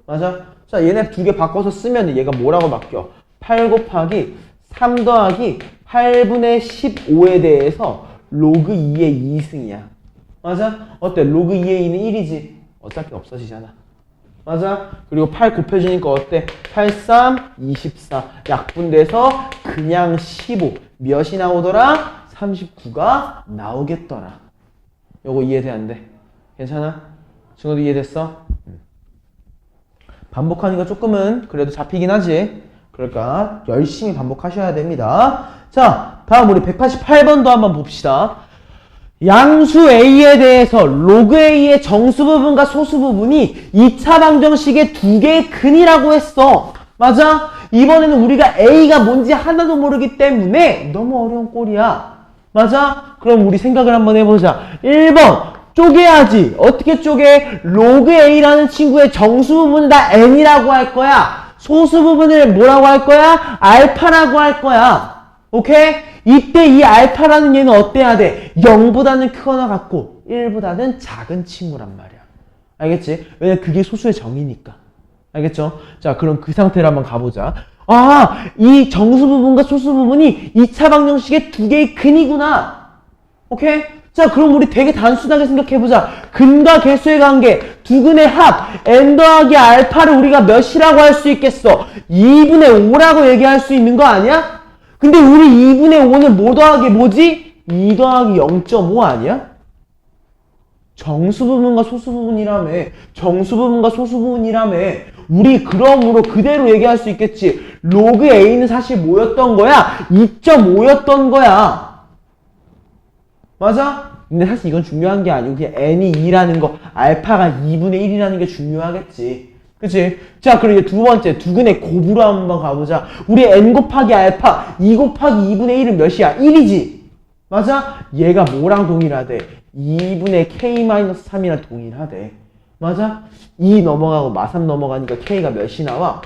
맞아? 자, 얘네 두 개 바꿔서 쓰면 얘가 뭐라고 바뀌어? 8 곱하기 3 더하기 8분의 15에 대해서 로그 2의 2승이야. 맞아? 어때? 로그 2의 2는 1이지. 어차피 없어지잖아. 맞아? 그리고 8 곱해주니까 어때? 8, 3, 24. 약분돼서 그냥 15. 몇이 나오더라? 39가 나오겠더라. 요거 이해돼 안 돼? 괜찮아? 친구도 이해됐어? 반복하니까 조금은 그래도 잡히긴 하지. 그러니까 열심히 반복하셔야 됩니다. 자, 다음 우리 188번도 한번 봅시다. 양수 A에 대해서 로그 A의 정수 부분과 소수 부분이 2차 방정식의 두 개의 근이라고 했어. 맞아? 이번에는 우리가 A가 뭔지 하나도 모르기 때문에 너무 어려운 꼴이야. 맞아? 그럼 우리 생각을 한번 해보자. 1번 쪼개야지. 어떻게 쪼개? 로그 A라는 친구의 정수 부분을 다 N이라고 할 거야. 소수 부분을 뭐라고 할 거야? 알파라고 할 거야. 오케이? 이때 이 알파라는 얘는 어때야 돼? 0보다는 크거나 같고 1보다는 작은 친구란 말이야. 알겠지? 왜냐면 그게 소수의 정의니까. 알겠죠? 자, 그럼 그 상태로 한번 가보자. 아, 이 정수 부분과 소수 부분이 2차 방정식의 두 개의 근이구나. 오케이? 자, 그럼 우리 되게 단순하게 생각해보자. 근과 개수의 관계, 두 근의 합, n 더하기 알파를 우리가 몇이라고 할 수 있겠어? 2분의 5라고 얘기할 수 있는 거 아니야? 근데 우리 2분의 5는 뭐 더하기 뭐지? 2 더하기 0.5 아니야? 정수 부분과 소수 부분이라며. 정수 부분과 소수 부분이라며. 우리 그러므로 그대로 얘기할 수 있겠지. 로그 A는 사실 뭐였던 거야? 2.5였던 거야. 맞아? 근데 사실 이건 중요한 게 아니고 그냥 n이 2라는 거, 알파가 2분의 1이라는 게 중요하겠지. 그치? 자, 그리고 이제 두 번째, 두 근의 곱으로 한번 가보자. 우리 n 곱하기 알파, 2 곱하기 2분의 1은 몇이야? 1이지? 맞아? 얘가 뭐랑 동일하대? 2분의 k-3이랑 동일하대. 맞아? 2 넘어가고 마3 넘어가니까 k가 몇이 나와?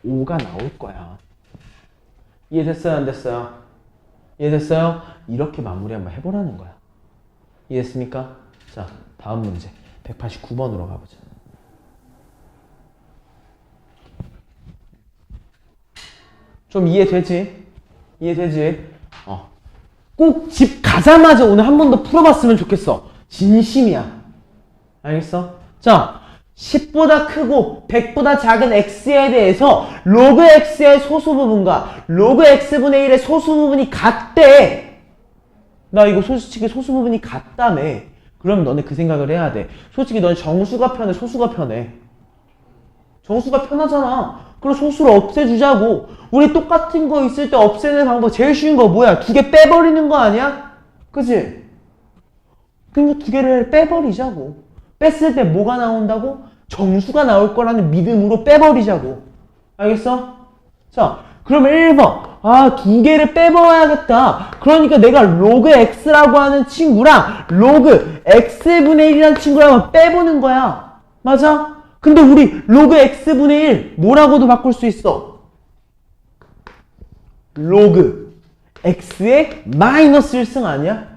5가 나올 거야. 이해됐어요? 안 됐어요? 이해됐어요? 이렇게 마무리 한번 해보라는 거야. 이해했습니까? 자, 다음 문제 189번으로 가보자. 좀 이해되지? 이해되지? 꼭 집 가자마자 오늘 한 번 더 풀어봤으면 좋겠어. 진심이야. 알겠어? 자, 10보다 크고 100보다 작은 x에 대해서 로그 x의 소수 부분과 로그 x분의 1의 소수 부분이 같대. 나 이거 솔직히 소수 부분이 같다며. 그럼 너네 그 생각을 해야 돼. 솔직히 너네 정수가 편해, 소수가 편해? 정수가 편하잖아. 그럼 소수를 없애주자고. 우리 똑같은 거 있을 때 없애는 방법 제일 쉬운 거 뭐야? 두 개 빼버리는 거 아니야? 그치? 그럼 두 개를 빼버리자고. 뺐을 때 뭐가 나온다고? 정수가 나올 거라는 믿음으로 빼버리자고. 알겠어? 자, 그러면 1번. 아, 두 개를 빼버려야겠다. 그러니까 내가 로그 x라고 하는 친구랑 로그 x분의 1이라는 친구를 한번 빼보는 거야. 맞아? 근데 우리 로그 x분의 1 뭐라고도 바꿀 수 있어? 로그 x의 마이너스 1승 아니야?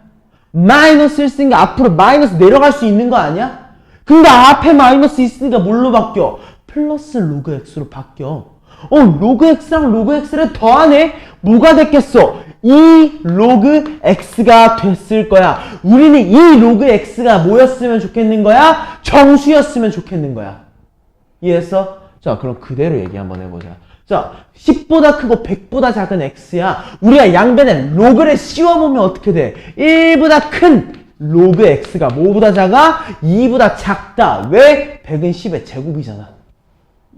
마이너스 1승이 앞으로 마이너스 내려갈 수 있는 거 아니야? 근데 앞에 마이너스 있으니까 뭘로 바뀌어? 플러스 로그 x로 바뀌어. 로그 x랑 로그 x를 더하네? 뭐가 됐겠어? 2 로그 x가 됐을 거야. 우리는 이 로그 x가 뭐였으면 좋겠는 거야? 정수였으면 좋겠는 거야. 이해했어? 자, 그럼 그대로 얘기 한번 해보자. 자, 10보다 크고 100보다 작은 x야. 우리가 양변에 로그를 씌워보면 어떻게 돼? 1보다 큰 로그 x가 뭐보다 작아? 2보다 작다. 왜? 100은 10의 제곱이잖아.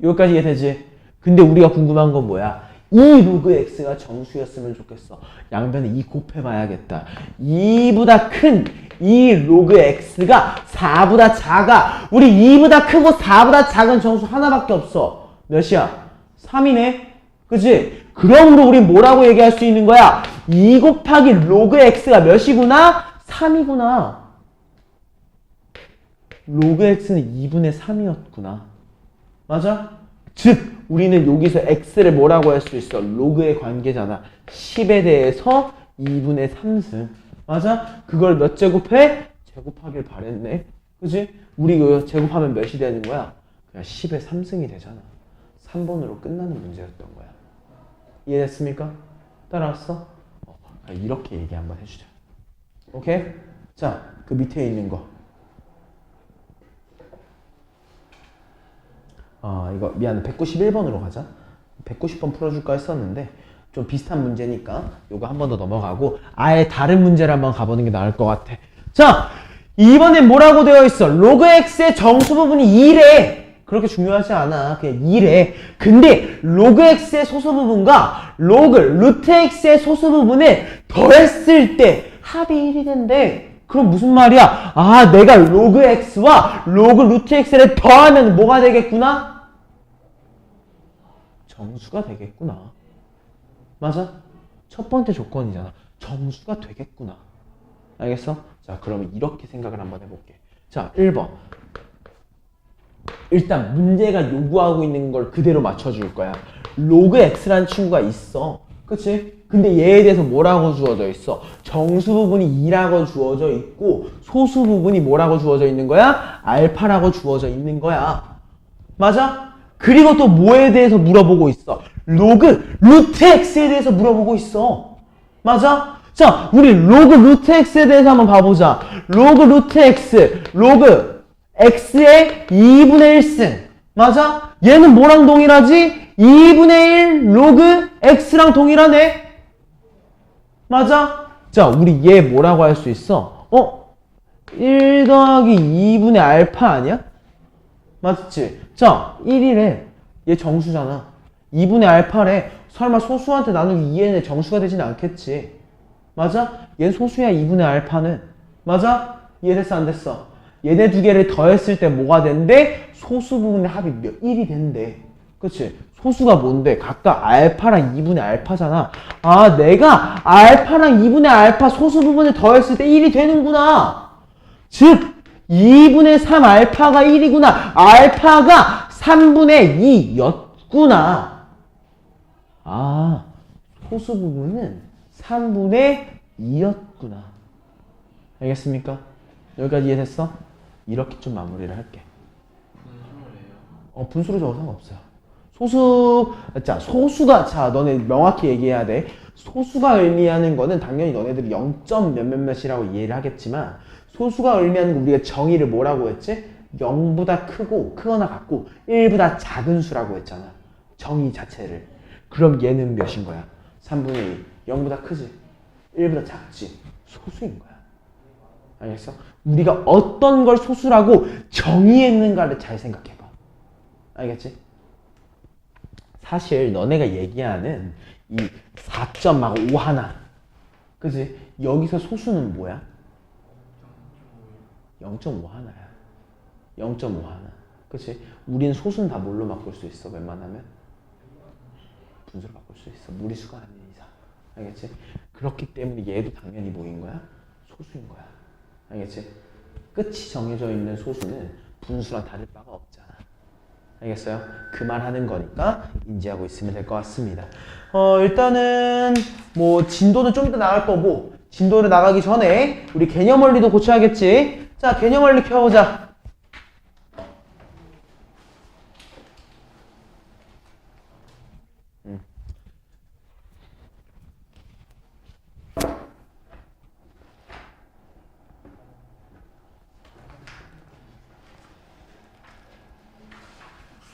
여기까지 이해되지? 근데 우리가 궁금한 건 뭐야? 이 로그 x가 정수였으면 좋겠어. 양변에 2 곱해봐야겠다. 2보다 큰 이 로그 x가 4보다 작아. 우리 2보다 크고 4보다 작은 정수 하나밖에 없어. 몇이야? 3이네? 그치? 그러므로 우리 뭐라고 얘기할 수 있는 거야? 2 곱하기 로그 x가 몇이구나? 3이구나. 로그 x는 2분의 3이었구나. 맞아? 즉 우리는 여기서 x를 뭐라고 할 수 있어? 로그의 관계잖아. 10에 대해서 2분의 3승. 맞아? 그걸 몇 제곱해? 제곱하길 바랬네. 그치? 우리 이거 제곱하면 몇이 되는 거야? 그냥 10의 3승이 되잖아. 3번으로 끝나는 문제였던 거야. 이해됐습니까? 따라왔어? 이렇게 얘기 한번 해주자. 오케이? 자, 그 밑에 있는 거. 이거 미안해. 191번으로 가자. 190번 풀어줄까 했었는데 좀 비슷한 문제니까 요거 한 번 더 넘어가고 아예 다른 문제를 한번 가보는 게 나을 것 같아. 자, 이번엔 뭐라고 되어 있어? 로그 x의 정수 부분이 2래. 그렇게 중요하지 않아. 그냥 2래. 근데 로그 x의 소수 부분과 로그 루트 x의 소수 부분을 더했을 때 합이 1이 된대. 그럼 무슨 말이야? 아, 내가 로그 x와 로그 루트 x를 더하면 뭐가 되겠구나? 정수가 되겠구나. 맞아? 첫 번째 조건이잖아. 정수가 되겠구나. 알겠어? 자, 그러면 이렇게 생각을 한번 해볼게. 자, 1번. 일단 문제가 요구하고 있는 걸 그대로 맞춰줄 거야. 로그 x라는 친구가 있어. 그치? 근데 얘에 대해서 뭐라고 주어져 있어? 정수 부분이 2라고 주어져 있고 소수 부분이 뭐라고 주어져 있는 거야? 알파라고 주어져 있는 거야. 맞아? 그리고 또 뭐에 대해서 물어보고 있어? 로그 루트 x에 대해서 물어보고 있어. 맞아? 자, 우리 로그 루트 x에 대해서 한번 봐보자. 로그 루트 x, 로그 x의 2분의 1승. 맞아? 얘는 뭐랑 동일하지? 2분의 1 로그 x랑 동일하네. 맞아? 자, 우리 얘 뭐라고 할 수 있어? 1 더하기 2분의 알파 아니야? 맞지? 자, 1이래. 얘 정수잖아. 2분의 알파래. 설마 소수한테 나누기 2에는 정수가 되진 않겠지. 맞아? 얘는 소수야, 2분의 알파는. 맞아? 이해됐어, 안 됐어? 얘네 두 개를 더했을 때 뭐가 된대? 소수 부분의 합이 1이 된대. 그치? 소수가 뭔데? 각각 알파랑 2분의 알파잖아. 아, 내가 알파랑 2분의 알파 소수 부분을 더했을 때 1이 되는구나. 즉 2분의 3 알파가 1이구나. 알파가 3분의 2였구나. 아, 소수 부분은 3분의 2였구나. 알겠습니까? 여기까지 이해됐어? 이렇게 좀 마무리를 할게. 분수로 적어도 상관없어요. 소수가, 너네 명확히 얘기해야 돼. 소수가 의미하는 거는 당연히 너네들이 0점 몇몇몇이라고 이해를 하겠지만, 소수가 의미하는 거 우리가 정의를 뭐라고 했지? 0보다 크고 크거나 같고 1보다 작은 수라고 했잖아. 정의 자체를. 그럼 얘는 몇인 거야? 3분의 2. 0보다 크지? 1보다 작지? 소수인 거야. 알겠어? 우리가 어떤 걸 소수라고 정의했는가를 잘 생각해봐. 알겠지? 사실 너네가 얘기하는 이 4.5 하나, 그지? 여기서 소수는 뭐야? 0.5 하나야. 0.5 하나. 그치? 우린 소수는 다 뭘로 바꿀 수 있어? 웬만하면? 분수로 바꿀 수 있어. 무리수가 아닌 이상. 알겠지? 그렇기 때문에 얘도 당연히 뭐인 거야? 소수인 거야. 알겠지? 끝이 정해져 있는 소수는 분수랑 다를 바가 없잖아. 알겠어요? 그 말 하는 거니까 인지하고 있으면 될 것 같습니다. 일단은 뭐 진도는 좀 이따 나갈 거고, 진도를 나가기 전에 우리 개념 원리도 고쳐야겠지. 자, 개념 원리 켜보자.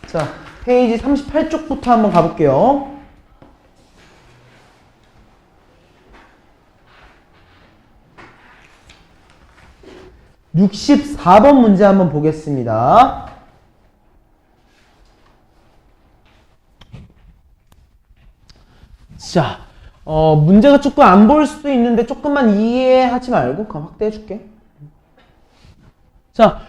자, 페이지 38쪽부터 한번 가볼게요. (64번) 문제 한번 보겠습니다. 자, 문제가 조금 안 보일 수도 있는데 조금만 이해하지 말고 그냥 확대해줄게. 자,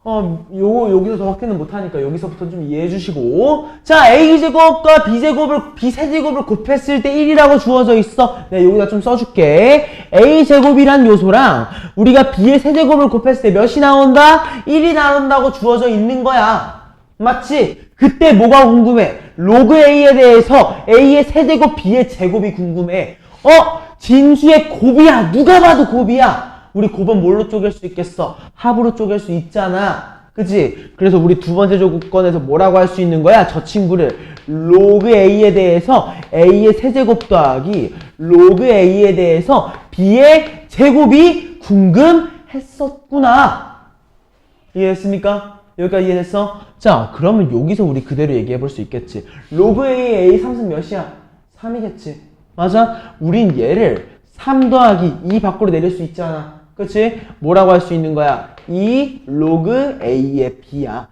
여기서 더 확대는 못하니까 여기서부터 좀 이해해 주시고. 자, a제곱과 b세제곱을 곱했을 때 1이라고 주어져 있어. 내가 여기다 좀 써줄게. a제곱이란 요소랑 우리가 b의 세제곱을 곱했을 때 몇이 나온다? 1이 나온다고 주어져 있는 거야. 맞지? 그때 뭐가 궁금해? 로그 a에 대해서 a의 세제곱, b의 제곱이 궁금해. 진수의 곱이야. 누가 봐도 곱이야. 우리 곱은 뭘로 쪼갤 수 있겠어? 합으로 쪼갤 수 있잖아. 그치? 그래서 우리 두 번째 조건에서 뭐라고 할 수 있는 거야? 저 친구를 로그 a에 대해서 a의 세제곱 더하기 로그 a에 대해서 b의 제곱이 궁금했었구나. 이해했습니까? 여기까지 이해됐어? 자, 그러면 여기서 우리 그대로 얘기해 볼 수 있겠지. 로그 a의 a 3승 몇이야? 3이겠지. 맞아? 우린 얘를 3 더하기 2 밖으로 내릴 수 있잖아. 그치? 뭐라고 할 수 있는 거야? 2 로그 a의 b야.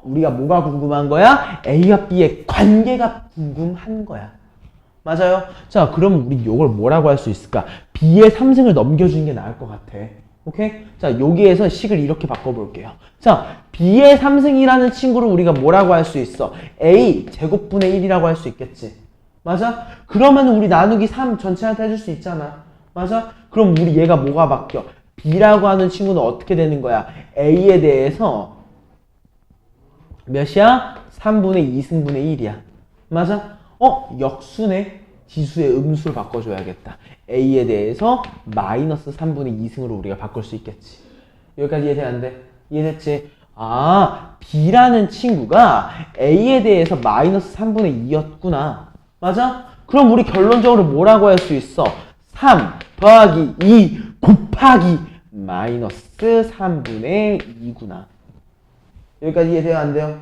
우리가 뭐가 궁금한 거야? a와 b의 관계가 궁금한 거야. 맞아요? 자, 그럼 우리 이걸 뭐라고 할 수 있을까? b의 3승을 넘겨주는 게 나을 것 같아. 오케이? 자, 여기에서 식을 이렇게 바꿔볼게요. 자, b의 3승이라는 친구를 우리가 뭐라고 할 수 있어? a 제곱분의 1이라고 할 수 있겠지. 맞아? 그러면 우리 나누기 3 전체한테 해줄 수 있잖아. 맞아? 그럼 우리 얘가 뭐가 바뀌어? b라고 하는 친구는 어떻게 되는 거야? a에 대해서 몇이야? 3분의 2승분의 1이야. 맞아? 역수네. 지수의 음수를 바꿔줘야겠다. a에 대해서 마이너스 3분의 2승으로 우리가 바꿀 수 있겠지. 여기까지 이해돼 안 돼? 이해됐지? b라는 친구가 a에 대해서 마이너스 3분의 2였구나. 맞아? 그럼 우리 결론적으로 뭐라고 할 수 있어? 3 더하기 2 곱하기 마이너스 3분의 2구나. 여기까지 이해돼요? 안 돼요?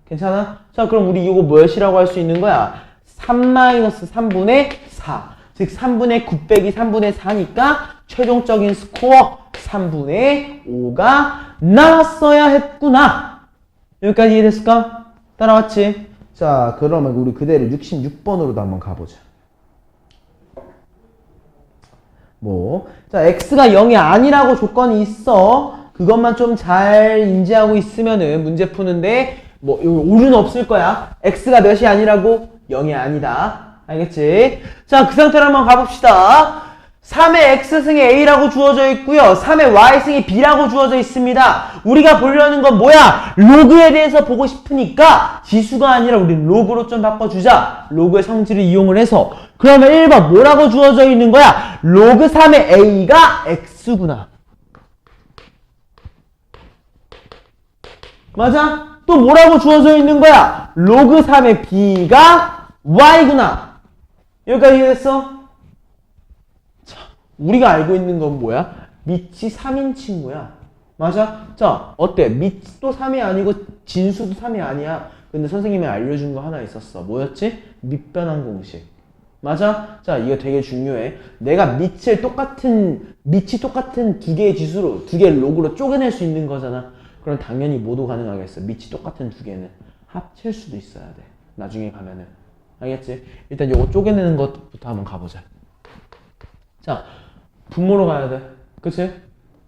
괜찮아? 자, 그럼 우리 이거 몇이라고 할 수 있는 거야? 3 마이너스 3분의 4. 즉 3분의 9 빼기 3분의 4니까 최종적인 스코어 3분의 5가 나왔어야 했구나. 여기까지 이해됐을까? 따라왔지? 자, 그러면 우리 그대로 66번으로도 한번 가보자. 자, x가 0이 아니라고 조건이 있어. 그것만 좀 잘 인지하고 있으면은 문제 푸는데 오류는 없을 거야. x가 몇이 아니라고? 0이 아니다. 알겠지? 자, 그 상태로 한번 가봅시다. 3의 x승이 a라고 주어져 있고요. 3의 y승이 b라고 주어져 있습니다. 우리가 보려는 건 뭐야? 로그에 대해서 보고 싶으니까 지수가 아니라 우리 로그로 좀 바꿔주자. 로그의 성질을 이용을 해서. 그러면 1번 뭐라고 주어져 있는 거야? 로그 3의 a가 x구나. 맞아? 또 뭐라고 주어져 있는 거야? 로그 3의 b가 y구나. 여기까지 이해됐어? 자, 우리가 알고 있는 건 뭐야? 밑이 3인 친구야. 맞아? 자, 어때? 밑도 3이 아니고 진수도 3이 아니야. 근데 선생님이 알려준 거 하나 있었어. 뭐였지? 밑변환 공식. 맞아? 자, 이거 되게 중요해. 내가 밑이 똑같은 두 개의 지수로, 두 개의 로그로 쪼개낼 수 있는 거잖아. 그럼 당연히 모두 가능하겠어. 밑이 똑같은 두 개는 합칠 수도 있어야 돼. 나중에 가면은. 알겠지? 일단 요거 쪼개내는 것부터 한번 가보자. 자, 분모로 가야 돼. 그치?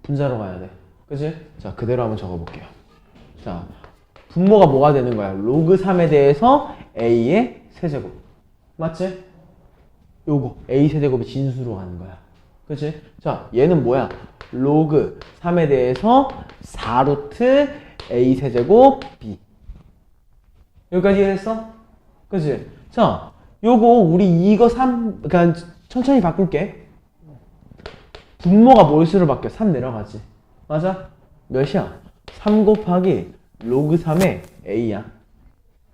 분자로 가야 돼. 그치? 자, 그대로 한번 적어볼게요. 자, 분모가 뭐가 되는 거야? 로그 3에 대해서 a의 세제곱. 맞지? 요거 a 세제곱이 진수로 가는 거야. 그치? 자, 얘는 뭐야? 로그 3에 대해서 4루트 a 세제곱 b. 여기까지 이해했어? 그치? 자, 요거 우리 이거 3, 그러니까 천천히 바꿀게. 분모가 뭘수로 바뀌어? 3 내려가지. 맞아? 몇이야? 3 곱하기 로그 3의 a야.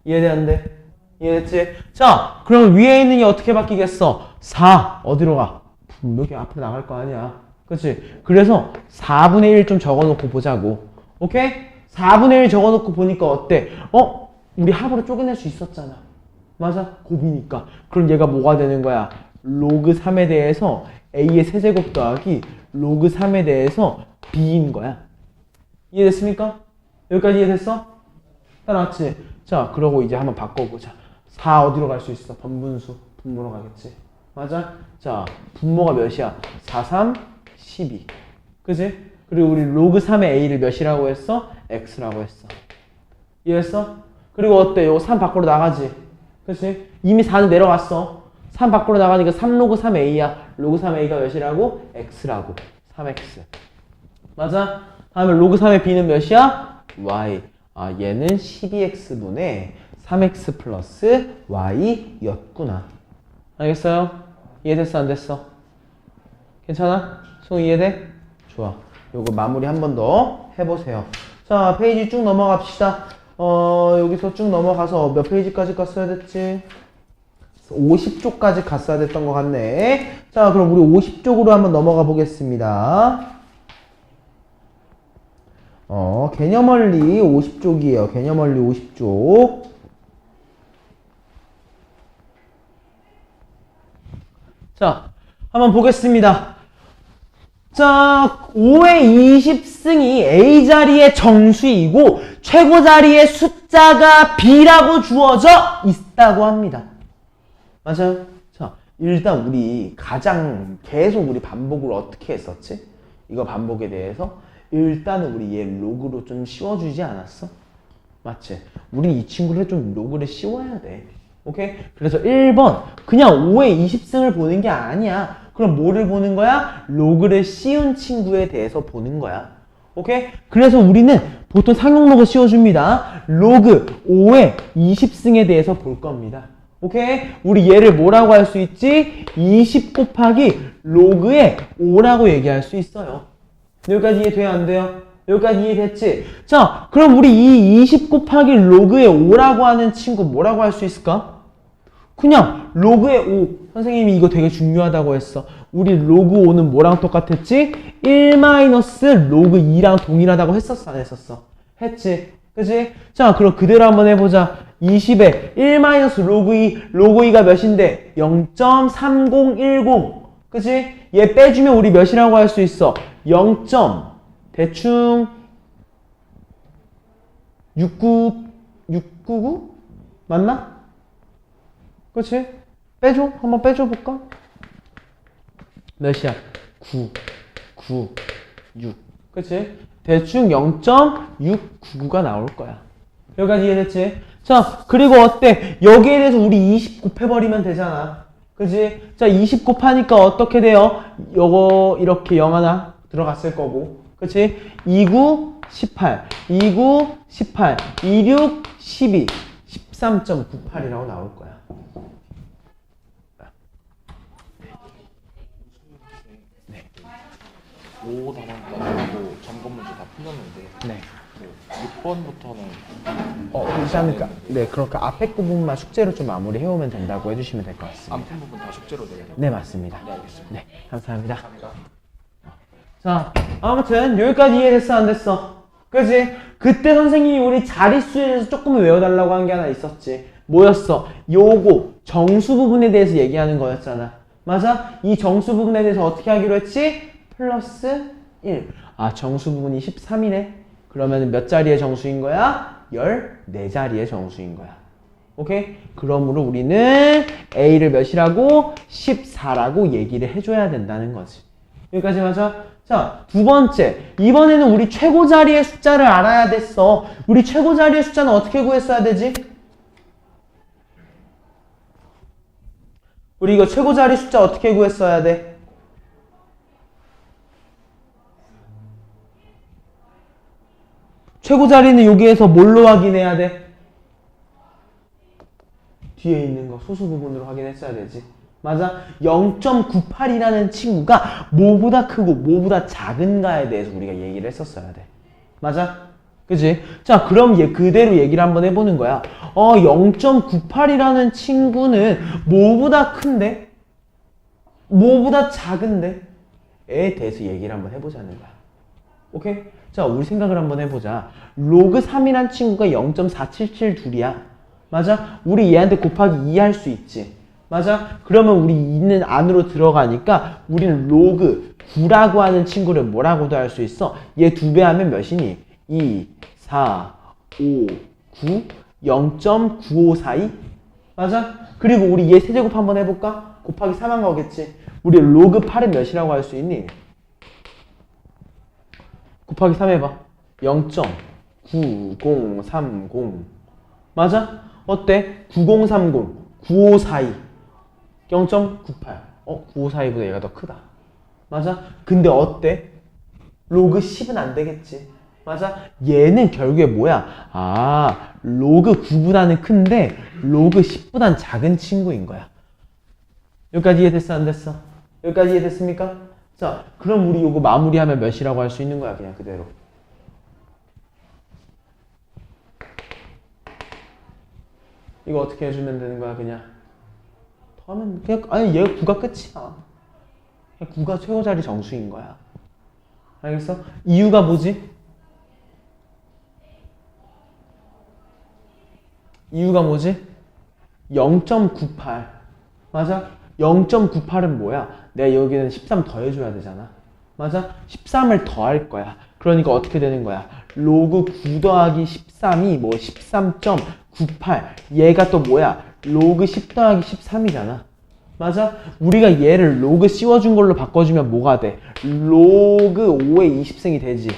이해돼 안 돼? 이해됐지? 자, 그럼 위에 있는 게 어떻게 바뀌겠어? 4 어디로 가? 분명히 앞으로 나갈 거 아니야. 그치? 그래서 4분의 1 좀 적어놓고 보자고. 오케이? 4분의 1 적어놓고 보니까 어때? 우리 합으로 쪼개낼 수 있었잖아. 맞아? 곱이니까. 그럼 얘가 뭐가 되는 거야? 로그 3에 대해서 a의 세제곱 더하기 로그 3에 대해서 b인 거야. 이해됐습니까? 여기까지 이해됐어? 따라왔지? 자, 그러고 이제 한번 바꿔보자. 4 어디로 갈 수 있어? 번분수. 분모로 가겠지? 맞아? 자, 분모가 몇이야? 4, 3, 12. 그치? 그리고 우리 로그 3의 a를 몇이라고 했어? x라고 했어. 이해했어? 그리고 어때? 요거 3 밖으로 나가지? 그치? 이미 4는 내려갔어. 3 밖으로 나가니까 3 로그 3a야. 로그 3a가 몇이라고? x라고. 3x. 맞아? 다음에 로그 3의 b는 몇이야? y. 아, 얘는 12x분의 3x 플러스 y였구나. 알겠어요? 이해됐어? 안 됐어? 괜찮아? 송 이해돼? 좋아. 요거 마무리 한 번 더 해보세요. 자, 페이지 쭉 넘어갑시다. 여기서 쭉 넘어가서 몇 페이지까지 갔어야 됐지? 50쪽까지 갔어야 됐던 것 같네. 자, 그럼 우리 50쪽으로 한번 넘어가 보겠습니다. 개념원리 50쪽이에요. 개념원리 50쪽. 자, 한번 보겠습니다. 자, 5의 20승이 A자리의 정수이고 최고 자리의 숫자가 B라고 주어져 있다고 합니다. 맞아요? 자, 일단 우리 계속 우리 반복을 어떻게 했었지? 이거 반복에 대해서 일단은 우리 얘 로그로 좀 씌워주지 않았어? 맞지? 우리 이 친구를 좀 로그를 씌워야 돼. 오케이? 그래서 1번 그냥 5의 20승을 보는 게 아니야. 그럼 뭐를 보는 거야? 로그를 씌운 친구에 대해서 보는 거야. 오케이? 그래서 우리는 보통 상용 로그 씌워줍니다. 로그 5의 20승에 대해서 볼 겁니다. 오케이? 우리 얘를 뭐라고 할 수 있지? 20 곱하기 로그의 5라고 얘기할 수 있어요. 여기까지 이해돼요? 안 돼요? 여기까지 이해됐지? 자, 그럼 우리 이 20 곱하기 로그의 5라고 하는 친구 뭐라고 할 수 있을까? 그냥 로그의 5. 선생님이 이거 되게 중요하다고 했어. 우리 로그 5는 뭐랑 똑같았지? 1 마이너스 로그 2랑 동일하다고 했었어? 안 했었어? 했지? 그치? 자, 그럼 그대로 한번 해보자. 20에 1 마이너스 로그 2. 로그 2가 몇인데? 0.3010. 그치? 얘 빼주면 우리 몇이라고 할 수 있어? 0. 대충 699? 맞나? 그치? 빼줘? 한번 빼줘 볼까? 몇이야? 9, 6. 그치? 대충 0.699가 나올 거야. 여기까지 이해됐지? 자, 그리고 어때? 여기에 대해서 우리 20 곱해버리면 되잖아. 그치? 자, 20 곱하니까 어떻게 돼요? 요거 이렇게 0 하나 들어갔을 거고. 그치? 29, 18, 29, 18, 26, 12, 13.98이라고 나올 거야. 네. 5 단원까지 점검 문제 다 풀렸는데 네. 6번부터는 일단 그러니까 앞에 부분만 숙제로 좀 마무리 해오면 된다고 해주시면 될 것 같습니다. 안 푼 부분 다 숙제로 내야 돼요? 네, 맞습니다. 네, 알겠습니다. 네, 감사합니다. 감사합니다. 자, 아무튼 여기까지 이해됐어 안 됐어? 그지? 그때 선생님이 우리 자릿수에 대해서 조금 외워달라고 한 게 하나 있었지. 뭐였어? 요거 정수 부분에 대해서 얘기하는 거였잖아. 맞아? 이 정수 부분에 대해서 어떻게 하기로 했지? 플러스 1. 아, 정수 부분이 13이네. 그러면 몇 자리의 정수인 거야? 14자리의 정수인 거야. 오케이? 그러므로 우리는 A를 몇이라고? 14라고 얘기를 해줘야 된다는 거지. 여기까지 맞아? 자, 두 번째. 이번에는 우리 최고 자리의 숫자를 알아야 됐어. 우리 최고 자리의 숫자는 어떻게 구했어야 되지? 우리 이거 최고 자리 숫자 어떻게 구했어야 돼? 최고 자리는 여기에서 뭘로 확인해야 돼? 뒤에 있는 거 소수 부분으로 확인했어야 되지. 맞아? 0.98이라는 친구가 뭐보다 크고 뭐보다 작은가에 대해서 우리가 얘기를 했었어야 돼. 맞아? 그치? 자, 그럼 얘 그대로 얘기를 한번 해보는 거야. 0.98이라는 친구는 뭐보다 큰데? 뭐보다 작은데? 에 대해서 얘기를 한번 해보자는 거야. 오케이? 자, 우리 생각을 한번 해보자. 로그 3이란 친구가 0.477둘이야. 맞아? 우리 얘한테 곱하기 2 할 수 있지. 맞아? 그러면 우리 있는 안으로 들어가니까 우리는 로그 9라고 하는 친구를 뭐라고도 할 수 있어? 얘 2배 하면 몇이니? 2, 4, 5, 9, 0.9542? 맞아? 그리고 우리 얘 세제곱 한번 해볼까? 곱하기 3한 거겠지? 우리 로그 8은 몇이라고 할 수 있니? 곱하기 3 해봐. 0.9030 맞아? 어때? 9030, 9542 0.98 9542보다 얘가 더 크다. 맞아? 근데 어때? 로그 10은 안 되겠지. 맞아? 얘는 결국에 뭐야? 아, 로그 9보다는 큰데 로그 10보단 작은 친구인 거야. 여기까지 이해됐어? 안 됐어? 여기까지 이해됐습니까? 자, 그럼 우리 요거 마무리하면 몇이라고 할 수 있는 거야? 그냥 그대로. 이거 어떻게 해주면 되는 거야? 그냥 더하면 그냥 아니 얘가 9가 끝이야. 그냥 9가 최고자리 정수인 거야. 알겠어? 이유가 뭐지? 이유가 뭐지? 0.98 맞아? 0.98은 뭐야? 내가 여기는 13 더해줘야 되잖아. 맞아? 13을 더할 거야. 그러니까 어떻게 되는 거야? 로그 9 더하기 13이 뭐 13.98 얘가 또 뭐야? 로그 10 더하기 13이잖아. 맞아? 우리가 얘를 로그 씌워준 걸로 바꿔주면 뭐가 돼? 로그 5의 20승이 되지.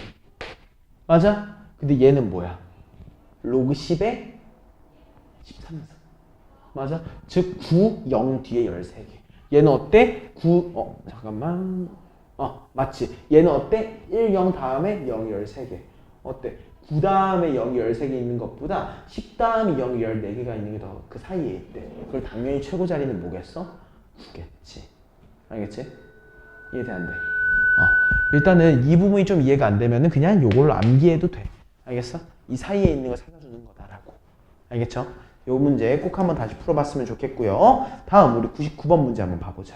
맞아? 근데 얘는 뭐야? 로그 10의 13승. 맞아? 즉 9, 0 뒤에 13개. 얘는 어때? 9, 잠깐만. 맞지? 얘는 어때? 1, 0 다음에 0이 13개. 어때? 9 다음에 0이 13개 있는 것보다 10 다음에 0이 14개가 있는 게 더 그 사이에 있대. 그걸 당연히 최고 자리는 뭐겠어? 9겠지. 알겠지? 이해돼 안 돼? 일단은 이 부분이 좀 이해가 안 되면은 그냥 요걸로 암기해도 돼. 알겠어? 이 사이에 있는 걸 찾아주는 거다라고. 알겠죠? 요 문제 꼭 한번 다시 풀어봤으면 좋겠고요. 다음 우리 99번 문제 한번 봐보자.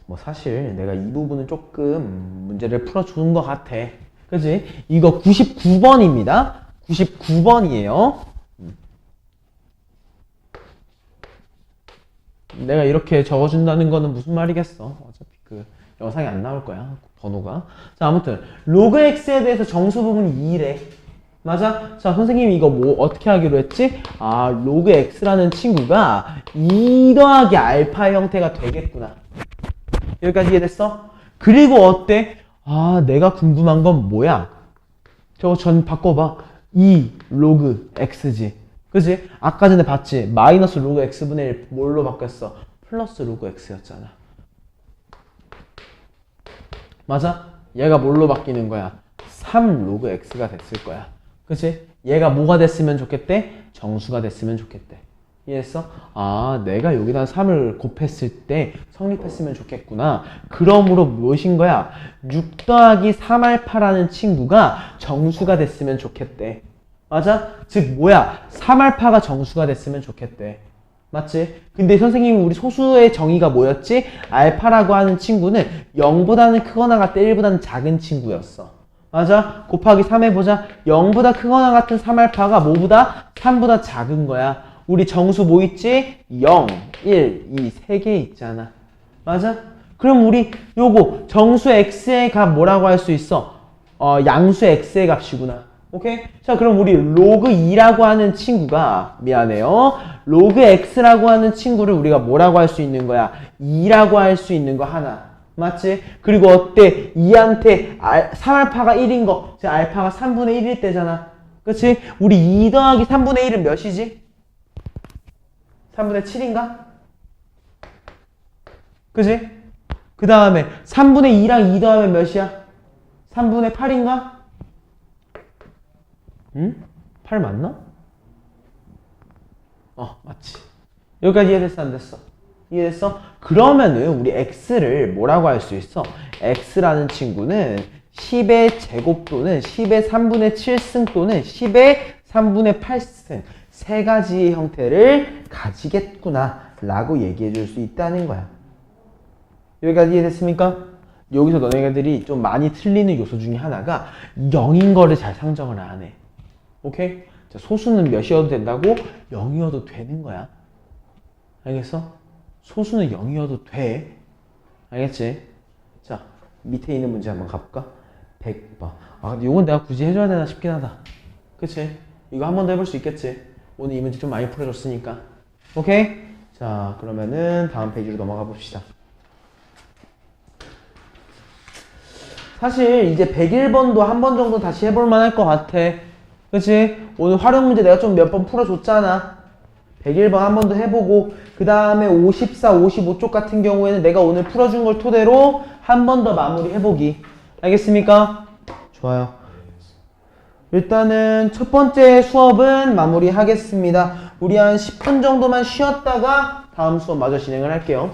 뭐 사실 내가 이 부분은 조금 문제를 풀어주는 것 같아. 그지? 이거 99번입니다. 99번이에요. 내가 이렇게 적어준다는 거는 무슨 말이겠어. 어차피 그 영상이 안 나올 거야. 번호가. 자, 아무튼 로그 x에 대해서 정수 부분이 2래. 맞아? 자, 선생님이 이거 뭐 어떻게 하기로 했지? 아, 로그 x라는 친구가 2 더하기 알파 형태가 되겠구나. 여기까지 이해됐어? 그리고 어때? 아, 내가 궁금한 건 뭐야? 저거 전 바꿔봐. 2 로그 x지. 그지? 아까 전에 봤지? 마이너스 로그 x분의 1 뭘로 바뀌었어? 플러스 로그 x였잖아. 맞아? 얘가 뭘로 바뀌는 거야? 3 로그 x가 됐을 거야. 그치? 얘가 뭐가 됐으면 좋겠대? 정수가 됐으면 좋겠대. 이해했어? 아, 내가 여기다 3을 곱했을 때 성립했으면 좋겠구나. 그러므로 무엇인 거야? 6 더하기 3알파라는 친구가 정수가 됐으면 좋겠대. 맞아? 즉 뭐야? 3알파가 정수가 됐으면 좋겠대. 맞지? 근데 선생님이 우리 소수의 정의가 뭐였지? 알파라고 하는 친구는 0보다는 크거나 같다 1보다는 작은 친구였어. 맞아? 곱하기 3 해보자. 0보다 크거나 같은 3알파가 뭐보다? 3보다 작은 거야. 우리 정수 뭐 있지? 0, 1, 2, 3개 있잖아. 맞아? 그럼 우리 요거 정수 x의 값 뭐라고 할 수 있어? 양수 x의 값이구나. 오케이? 자, 그럼 우리 로그 2라고 하는 친구가, 미안해요. 로그 x라고 하는 친구를 우리가 뭐라고 할 수 있는 거야? 2라고 할 수 있는 거 하나. 맞지? 그리고 어때? 2한테 3알파가 1인 거. 즉, 알파가 3분의 1일 때잖아. 그치? 우리 2 더하기 3분의 1은 몇이지? 3분의 7인가? 그치? 그 다음에 3분의 2랑 2 더하면 몇이야? 3분의 8인가? 응? 8 맞나? 맞지. 여기까지 이해됐어, 안 됐어? 이해됐어? 그러면은 우리 x를 뭐라고 할 수 있어? x라는 친구는 10의 제곱 또는 10의 3분의 7승 또는 10의 3분의 8승 세 가지의 형태를 가지겠구나 라고 얘기해 줄 수 있다는 거야. 여기까지 이해됐습니까? 여기서 너네들이 좀 많이 틀리는 요소 중에 하나가 0인 거를 잘 상정을 안 해. 오케이? 자, 소수는 몇이어도 된다고? 0이어도 되는 거야. 알겠어? 소수는 0이어도 돼. 알겠지? 자, 밑에 있는 문제 한번 가볼까? 100번. 근데 이건 내가 굳이 해줘야 되나 싶긴 하다. 그치? 이거 한 번 더 해볼 수 있겠지? 오늘 이 문제 좀 많이 풀어줬으니까. 오케이? 자, 그러면은 다음 페이지로 넘어가 봅시다. 사실 이제 101번도 한 번 정도 다시 해볼 만할 것 같아. 그치? 오늘 활용 문제 내가 좀 몇 번 풀어줬잖아. 101번 한 번 더 해보고 그 다음에 54, 55쪽 같은 경우에는 내가 오늘 풀어준 걸 토대로 한 번 더 마무리 해보기. 알겠습니까? 좋아요. 일단은 첫 번째 수업은 마무리 하겠습니다. 우리 한 10분 정도만 쉬었다가 다음 수업 마저 진행을 할게요.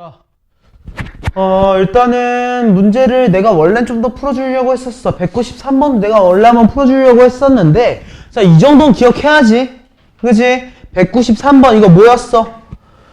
자, 일단은 문제를 내가 원래는 좀 더 풀어주려고 했었어. 193번 내가 원래 한번 풀어주려고 했었는데, 자, 이 정도는 기억해야지. 그치? 193번 이거 뭐였어?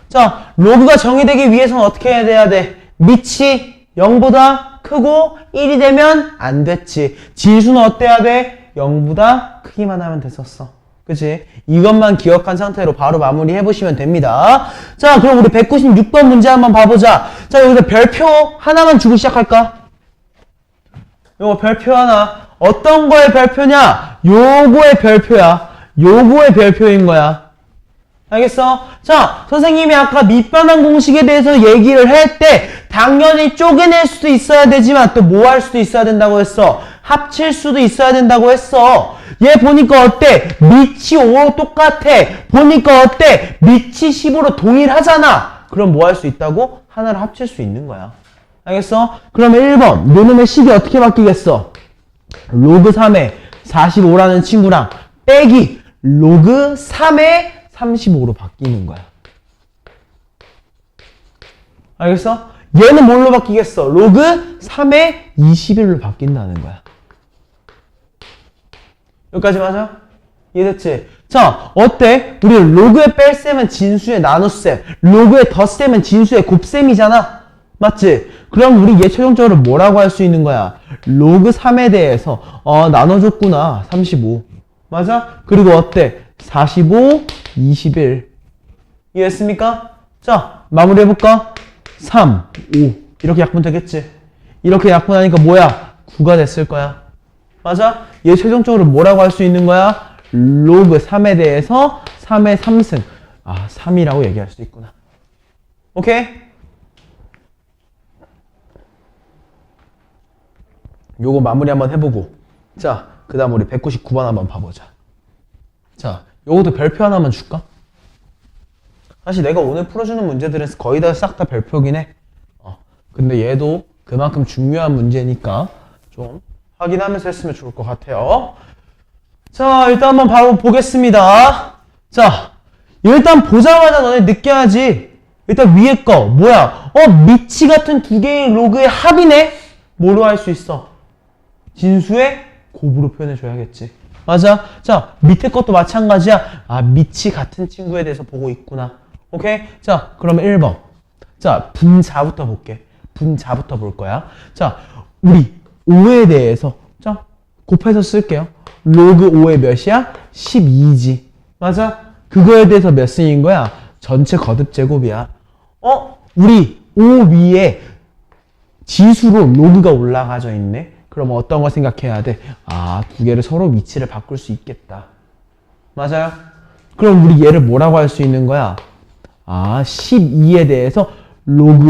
자, 로그가 정의되기 위해서는 어떻게 해야 돼? 밑이 0보다 크고 1이 되면 안 됐지. 지수는 어때야 돼? 0보다 크기만 하면 됐었어. 그치? 이것만 기억한 상태로 바로 마무리 해보시면 됩니다. 자, 그럼 우리 196번 문제 한번 봐보자. 자, 여기서 별표 하나만 주고 시작할까? 요거 별표 하나. 어떤 거의 별표냐? 요거의 별표야. 요거의 별표인 거야. 알겠어? 자, 선생님이 아까 밑반환 공식에 대해서 얘기를 할 때 당연히 쪼개낼 수도 있어야 되지만 또 뭐 할 수도 있어야 된다고 했어? 합칠 수도 있어야 된다고 했어. 얘 보니까 어때? 밑이 5로 똑같아. 보니까 어때? 밑이 15로 동일하잖아. 그럼 뭐 할 수 있다고? 하나를 합칠 수 있는 거야. 알겠어? 그러면 1번 요놈의 식이 어떻게 바뀌겠어? 로그 3에 45라는 친구랑 빼기 로그 3에 35로 바뀌는 거야. 알겠어? 얘는 뭘로 바뀌겠어? 로그 3에 21로 바뀐다는 거야. 여기까지 맞아? 이해됐지? 자, 어때? 우리 로그의 뺄셈은 진수의 나눗셈, 로그의 덧셈은 진수의 곱셈이잖아? 맞지? 그럼 우리 얘 최종적으로 뭐라고 할 수 있는 거야? 로그 3에 대해서 나눠줬구나. 35. 맞아? 그리고 어때? 45, 21. 이해했습니까? 자, 마무리 해볼까? 3, 5. 이렇게 약분 되겠지? 이렇게 약분하니까 뭐야? 9가 됐을 거야. 맞아? 얘 최종적으로 뭐라고 할 수 있는 거야? 로그 3에 대해서 3의 3승. 3이라고 얘기할 수 있구나. 오케이? 요거 마무리 한번 해보고. 자, 그 다음 우리 199번 한번 봐보자. 자, 요것도 별표 하나만 줄까? 사실 내가 오늘 풀어주는 문제들은 거의 다 싹 다 별표긴 해. 근데 얘도 그만큼 중요한 문제니까 좀 확인하면서 했으면 좋을 것 같아요. 자, 일단 한번 바로 보겠습니다. 자, 일단 보자마자 너네 느껴야지. 일단 위에 거 뭐야? 미치 같은 두 개의 로그의 합이네? 뭐로 할 수 있어? 진수의 곱으로 표현해줘야겠지. 맞아? 자, 밑에 것도 마찬가지야. 밑이 같은 친구에 대해서 보고 있구나. 오케이? 자, 그러면 1번. 자, 분자부터 볼게. 분자부터 볼 거야. 자, 우리 5에 대해서 자, 곱해서 쓸게요. 로그 5의 몇이야? 12지. 맞아? 그거에 대해서 몇 승인 거야? 전체 거듭 제곱이야. 우리 5 위에 지수로 로그가 올라가져 있네. 그럼 어떤 거 생각해야 돼? 두 개를 서로 위치를 바꿀 수 있겠다. 맞아요? 그럼 우리 얘를 뭐라고 할 수 있는 거야? 12에 대해서 로그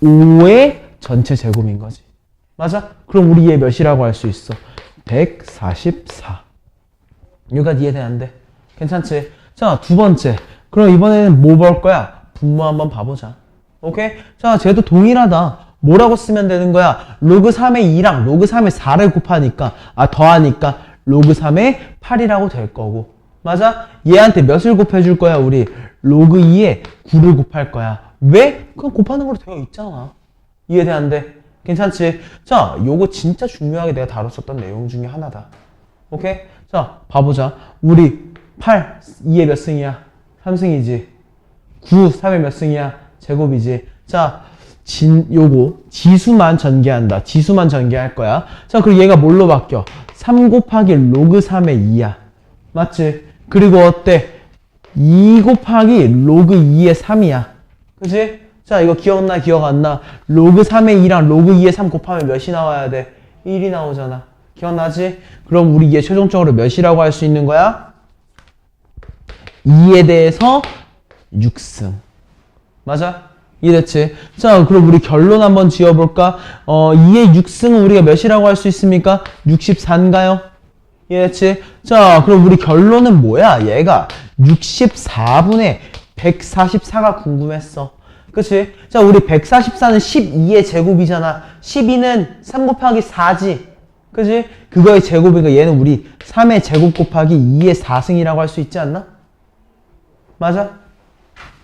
5의 전체 제곱인 거지. 맞아? 그럼 우리 얘 몇이라고 할 수 있어? 144. 여기까지 이해되는데? 괜찮지? 자, 두 번째. 그럼 이번에는 뭐 볼 거야? 분모 한번 봐보자. 오케이? 자, 쟤도 동일하다. 뭐라고 쓰면 되는 거야? 로그 3의 2랑 로그 3의 4를 곱하니까, 더하니까 로그 3의 8이라고 될 거고. 맞아? 얘한테 몇을 곱해줄 거야, 우리? 로그 2에 9를 곱할 거야. 왜? 그냥 곱하는 걸로 되어 있잖아. 이해되는데? 괜찮지? 자, 요거 진짜 중요하게 내가 다뤘었던 내용 중에 하나다. 오케이? 자, 봐보자. 우리 8, 2에 몇 승이야? 3승이지. 9, 3에 몇 승이야? 제곱이지. 자, 요거 지수만 전개한다. 지수만 전개할 거야. 자, 그리고 얘가 뭘로 바뀌어? 3 곱하기 로그 3의 2야. 맞지? 그리고 어때? 2 곱하기 로그 2의 3이야. 그치? 자, 이거 기억나? 기억 안 나? 로그 3의 2랑 로그 2의 3 곱하면 몇이 나와야 돼? 1이 나오잖아. 기억나지? 그럼 우리 얘 최종적으로 몇이라고 할 수 있는 거야? 2에 대해서 6승. 맞아? 이해됐지? 자, 그럼 우리 결론 한번 지어볼까? 2의 6승은 우리가 몇이라고 할 수 있습니까? 64인가요? 이해됐지? 자, 그럼 우리 결론은 뭐야? 얘가 64분의 144가 궁금했어. 그치? 자, 우리 144는 12의 제곱이잖아. 12는 3 곱하기 4지. 그치? 그거의 제곱이니까 얘는 우리 3의 제곱 곱하기 2의 4승이라고 할 수 있지 않나? 맞아?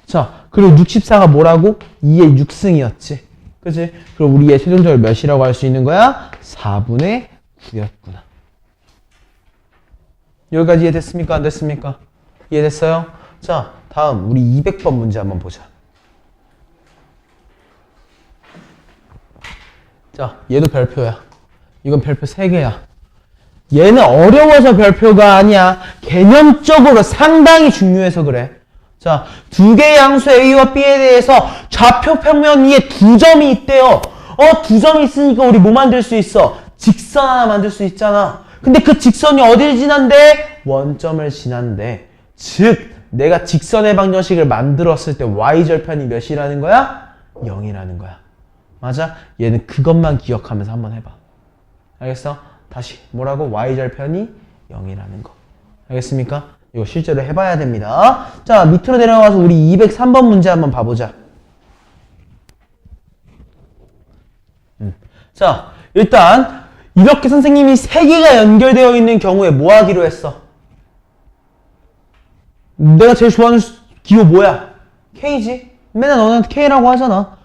자, 그리고 64가 뭐라고? 2의 6승이었지. 그치? 그럼 우리의 최종적으로 몇이라고 할 수 있는 거야? 4분의 9였구나. 여기까지 이해됐습니까? 안 됐습니까? 이해됐어요? 자, 다음 우리 200번 문제 한번 보자. 자, 얘도 별표야. 이건 별표 3개야. 얘는 어려워서 별표가 아니야. 개념적으로 상당히 중요해서 그래. 자, 두 개의 양수 A와 B에 대해서 좌표 평면 위에 두 점이 있대요. 두 점이 있으니까 우리 뭐 만들 수 있어? 직선 하나 만들 수 있잖아. 근데 그 직선이 어디를 지난대? 원점을 지난대. 즉, 내가 직선의 방정식을 만들었을 때 y절편이 몇이라는 거야? 0이라는 거야. 맞아? 얘는 그것만 기억하면서 한번 해봐. 알겠어? 다시 뭐라고? y절편이 0이라는 거. 알겠습니까? 이거 실제로 해봐야 됩니다. 자, 밑으로 내려가서 우리 203번 문제 한번 봐보자. 자, 일단 이렇게 선생님이 3개가 연결되어 있는 경우에 뭐 하기로 했어? 내가 제일 좋아하는 기호 뭐야? K지? 맨날 너네한테 K라고 하잖아.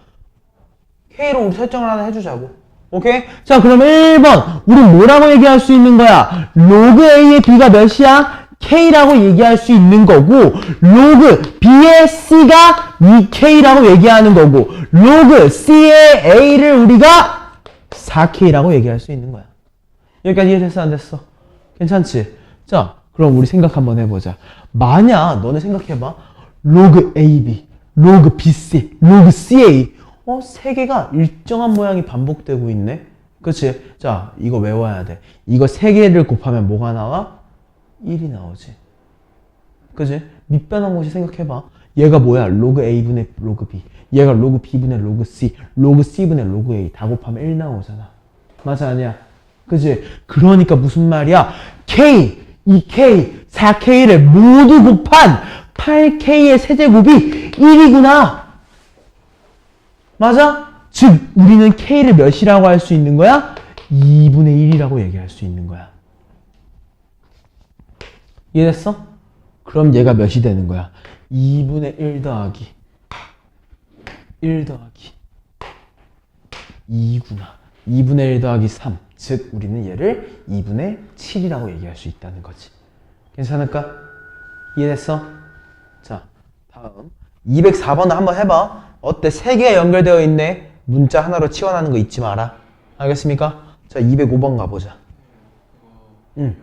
K로 우리 설정을 하나 해주자고. 오케이? 자, 그럼 1번. 우리 뭐라고 얘기할 수 있는 거야? 로그 A의 B가 몇이야? K라고 얘기할 수 있는 거고, 로그 B의 C가 2K라고 얘기하는 거고, 로그 C의 A를 우리가 4K라고 얘기할 수 있는 거야. 여기까지 이해됐어? 안 됐어? 괜찮지? 자, 그럼 우리 생각 한번 해보자. 만약 너네 생각해봐. 로그 AB, 로그 BC, 로그 CA 3개가 일정한 모양이 반복되고 있네? 그치? 자, 이거 외워야 돼. 이거 3개를 곱하면 뭐가 나와? 1이 나오지. 그치? 밑변한 곳이 생각해봐. 얘가 뭐야? 로그 A분의 로그 B. 얘가 로그 B분의 로그 C. 로그 C분의 로그 A. 다 곱하면 1 나오잖아. 맞아, 아니야? 그치? 그러니까 무슨 말이야? K, 2K, 4K를 모두 곱한 8K의 세제곱이 1이구나. 맞아? 즉, 우리는 K를 몇이라고 할 수 있는 거야? 2분의 1이라고 얘기할 수 있는 거야. 이해됐어? 그럼 얘가 몇이 되는 거야? 2분의 1 더하기 1 더하기 2구나. 2분의 1 더하기 3. 즉, 우리는 얘를 2분의 7이라고 얘기할 수 있다는 거지. 괜찮을까? 이해됐어? 자, 다음 204번을 한번 해봐. 어때? 3개가 연결되어 있네. 문자 하나로 치환하는 거 잊지 마라. 알겠습니까? 자, 205번 가보자. 응.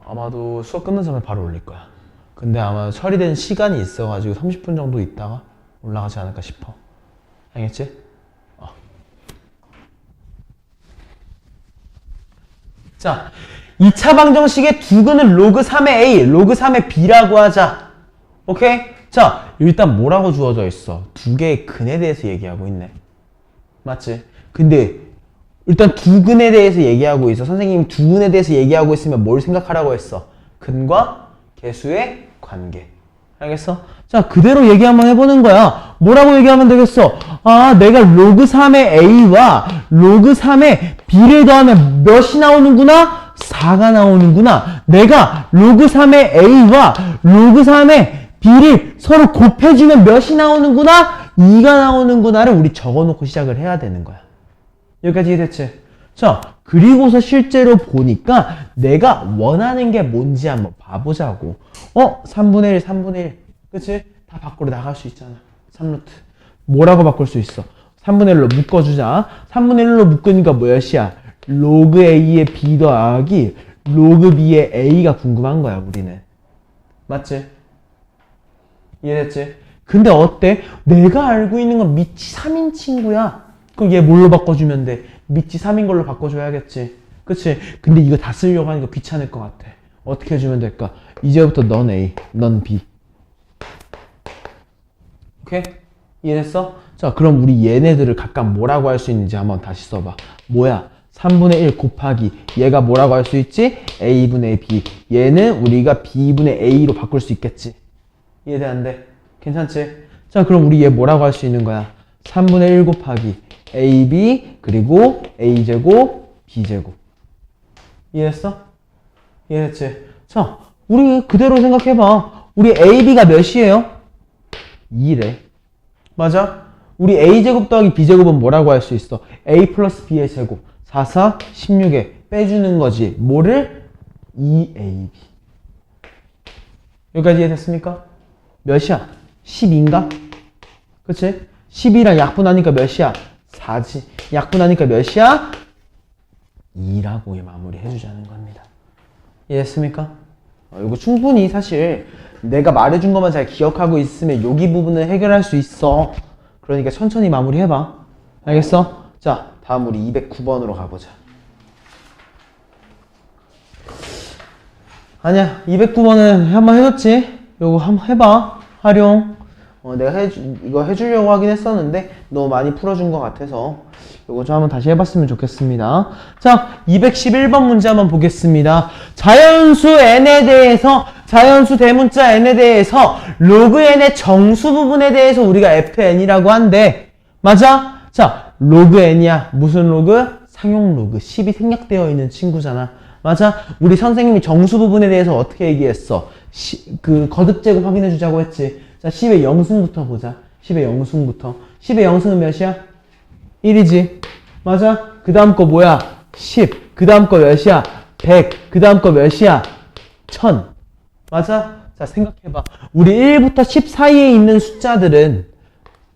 아마도 수업 끝나자마자 바로 올릴 거야. 근데 아마 처리된 시간이 있어가지고 30분 정도 있다가 올라가지 않을까 싶어. 알겠지? 자, 2차 방정식의 두 근은 로그 3의 A, 로그 3의 B라고 하자. 오케이? 자, 일단 뭐라고 주어져 있어? 두 개의 근에 대해서 얘기하고 있네. 맞지? 근데 일단 두 근에 대해서 얘기하고 있어. 선생님이 두 근에 대해서 얘기하고 있으면 뭘 생각하라고 했어? 근과 개수의 관계. 알겠어? 자, 그대로 얘기 한번 해보는 거야. 뭐라고 얘기하면 되겠어? 아, 내가 로그 3의 A와 로그 3의 B를 더하면 몇이 나오는구나? 4가 나오는구나. 내가 로그 3의 A와 로그 3의 B를 서로 곱해주면 몇이 나오는구나? 2가 나오는구나를 우리 적어놓고 시작을 해야 되는 거야. 여기까지 이해됐지? 자, 그리고서 실제로 보니까 내가 원하는 게 뭔지 한번 봐보자고. 3분의 1, 3분의 1. 그치? 다 밖으로 나갈 수 있잖아. 3루트. 뭐라고 바꿀 수 있어? 3분의 1로 묶어주자. 3분의 1로 묶으니까 몇이야? 로그 A의 B 더하기 로그 B의 A가 궁금한 거야, 우리는. 맞지? 이해됐지? 근데 어때? 내가 알고 있는 건 밑이 3인 친구야. 그럼 얘 뭘로 바꿔주면 돼? 밑이 3인 걸로 바꿔줘야겠지. 그치? 근데 이거 다 쓰려고 하니까 귀찮을 것 같아. 어떻게 해주면 될까? 이제부터 넌 A, 넌 B. 오케이? 이해됐어? 자, 그럼 우리 얘네들을 각각 뭐라고 할 수 있는지 한번 다시 써봐. 뭐야? 3분의 1 곱하기 얘가 뭐라고 할 수 있지? A분의 B. 얘는 우리가 B분의 A로 바꿀 수 있겠지. 이해돼? 안 돼? 괜찮지? 자, 그럼 우리 얘 뭐라고 할 수 있는 거야? 3분의 1 곱하기 AB 그리고 A제곱 B제곱. 이해했어? 이해했지? 자, 우리 그대로 생각해봐. 우리 AB가 몇이에요? 2래. 맞아? 우리 A제곱 더하기 B제곱은 뭐라고 할 수 있어? A 플러스 B의 제곱. 4, 4, 16에 빼주는 거지. 뭐를? 2AB. 여기까지 이해됐습니까? 몇이야? 12인가? 그치? 12랑 약분하니까 몇이야? 4지. 약분하니까 몇이야? 2라고 마무리 해주자는 겁니다. 이해했습니까? 이거 충분히 사실 내가 말해준 것만 잘 기억하고 있으면 여기 부분을 해결할 수 있어. 그러니까 천천히 마무리 해봐. 알겠어? 자, 다음 우리 209번으로 가보자. 아니야, 209번은 한번 해줬지? 요거 한번 해봐. 활용. 내가 이거 해주려고 하긴 했었는데 너무 많이 풀어준 것 같아서 요거 좀 한번 다시 해봤으면 좋겠습니다. 자, 211번 문제 한번 보겠습니다. 자연수 n에 대해서, 자연수 대문자 n에 대해서 로그 n의 정수 부분에 대해서 우리가 fn이라고 한대. 맞아? 자, 로그 n이야. 무슨 로그? 상용 로그. 10이 생략되어 있는 친구잖아. 맞아? 우리 선생님이 정수 부분에 대해서 어떻게 얘기했어? 거듭 제곱 확인해 주자고 했지. 자, 10의 영승부터 보자. 10의 영승부터. 10의 영승은 몇이야? 1이지. 맞아? 그 다음 거 뭐야? 10. 그 다음 거 몇이야? 100. 그 다음 거 몇이야? 1000. 맞아? 자, 생각해봐. 우리 1부터 10 사이에 있는 숫자들은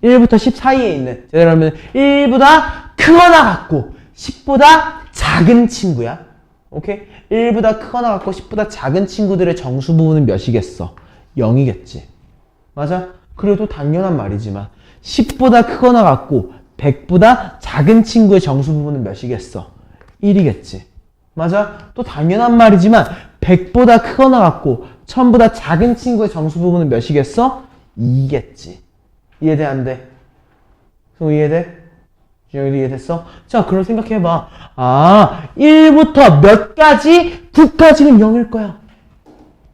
1부터 10 사이에 있는, 제대로 하면 1보다 크거나 같고 10보다 작은 친구야. 오케이? 1보다 크거나 같고 10보다 작은 친구들의 정수 부분은 몇이겠어? 0이겠지. 맞아? 그래도 당연한 말이지만 10보다 크거나 같고 100보다 작은 친구의 정수 부분은 몇이겠어? 1이겠지. 맞아? 또 당연한 말이지만 100보다 크거나 같고 1000보다 작은 친구의 정수 부분은 몇이겠어? 2겠지. 이해돼? 안 돼? 승우 이해돼? 준영이도 이해됐어? 자, 그럼 생각해봐. 1부터 몇 가지? 9까지는 0일 거야.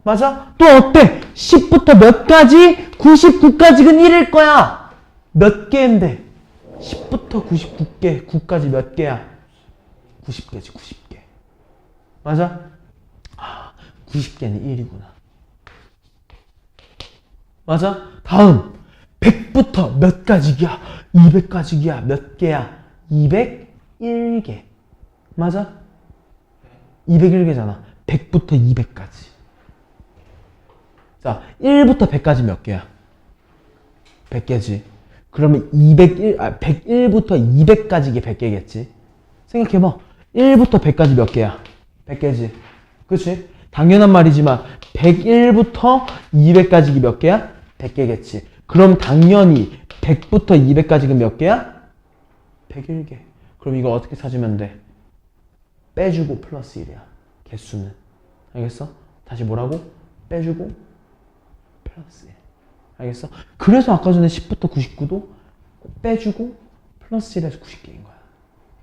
맞아? 또 어때? 10부터 몇 가지? 99까지는 1일 거야. 몇 개인데? 10부터 99개, 9까지 몇 개야? 90개지, 90개. 맞아? 90개는 1이구나. 맞아? 다음. 100부터 몇 가지기야? 200가지기야? 몇 개야? 201개. 맞아? 201개잖아. 100부터 200까지. 자, 1부터 100까지 몇 개야? 100개지. 그러면 101부터 200까지 게 100개겠지. 생각해봐. 1부터 100까지 몇 개야? 100개지. 그치? 당연한 말이지만 101부터 200까지 게 몇 개야? 100개겠지. 그럼 당연히 100부터 200까지가 몇 개야? 101개. 그럼 이거 어떻게 찾으면 돼? 빼주고 플러스 1이야. 개수는. 알겠어? 다시 뭐라고? 빼주고 플러스 1. 알겠어? 그래서 아까 전에 10부터 99도 빼주고 플러스 1에서 90개인 거야.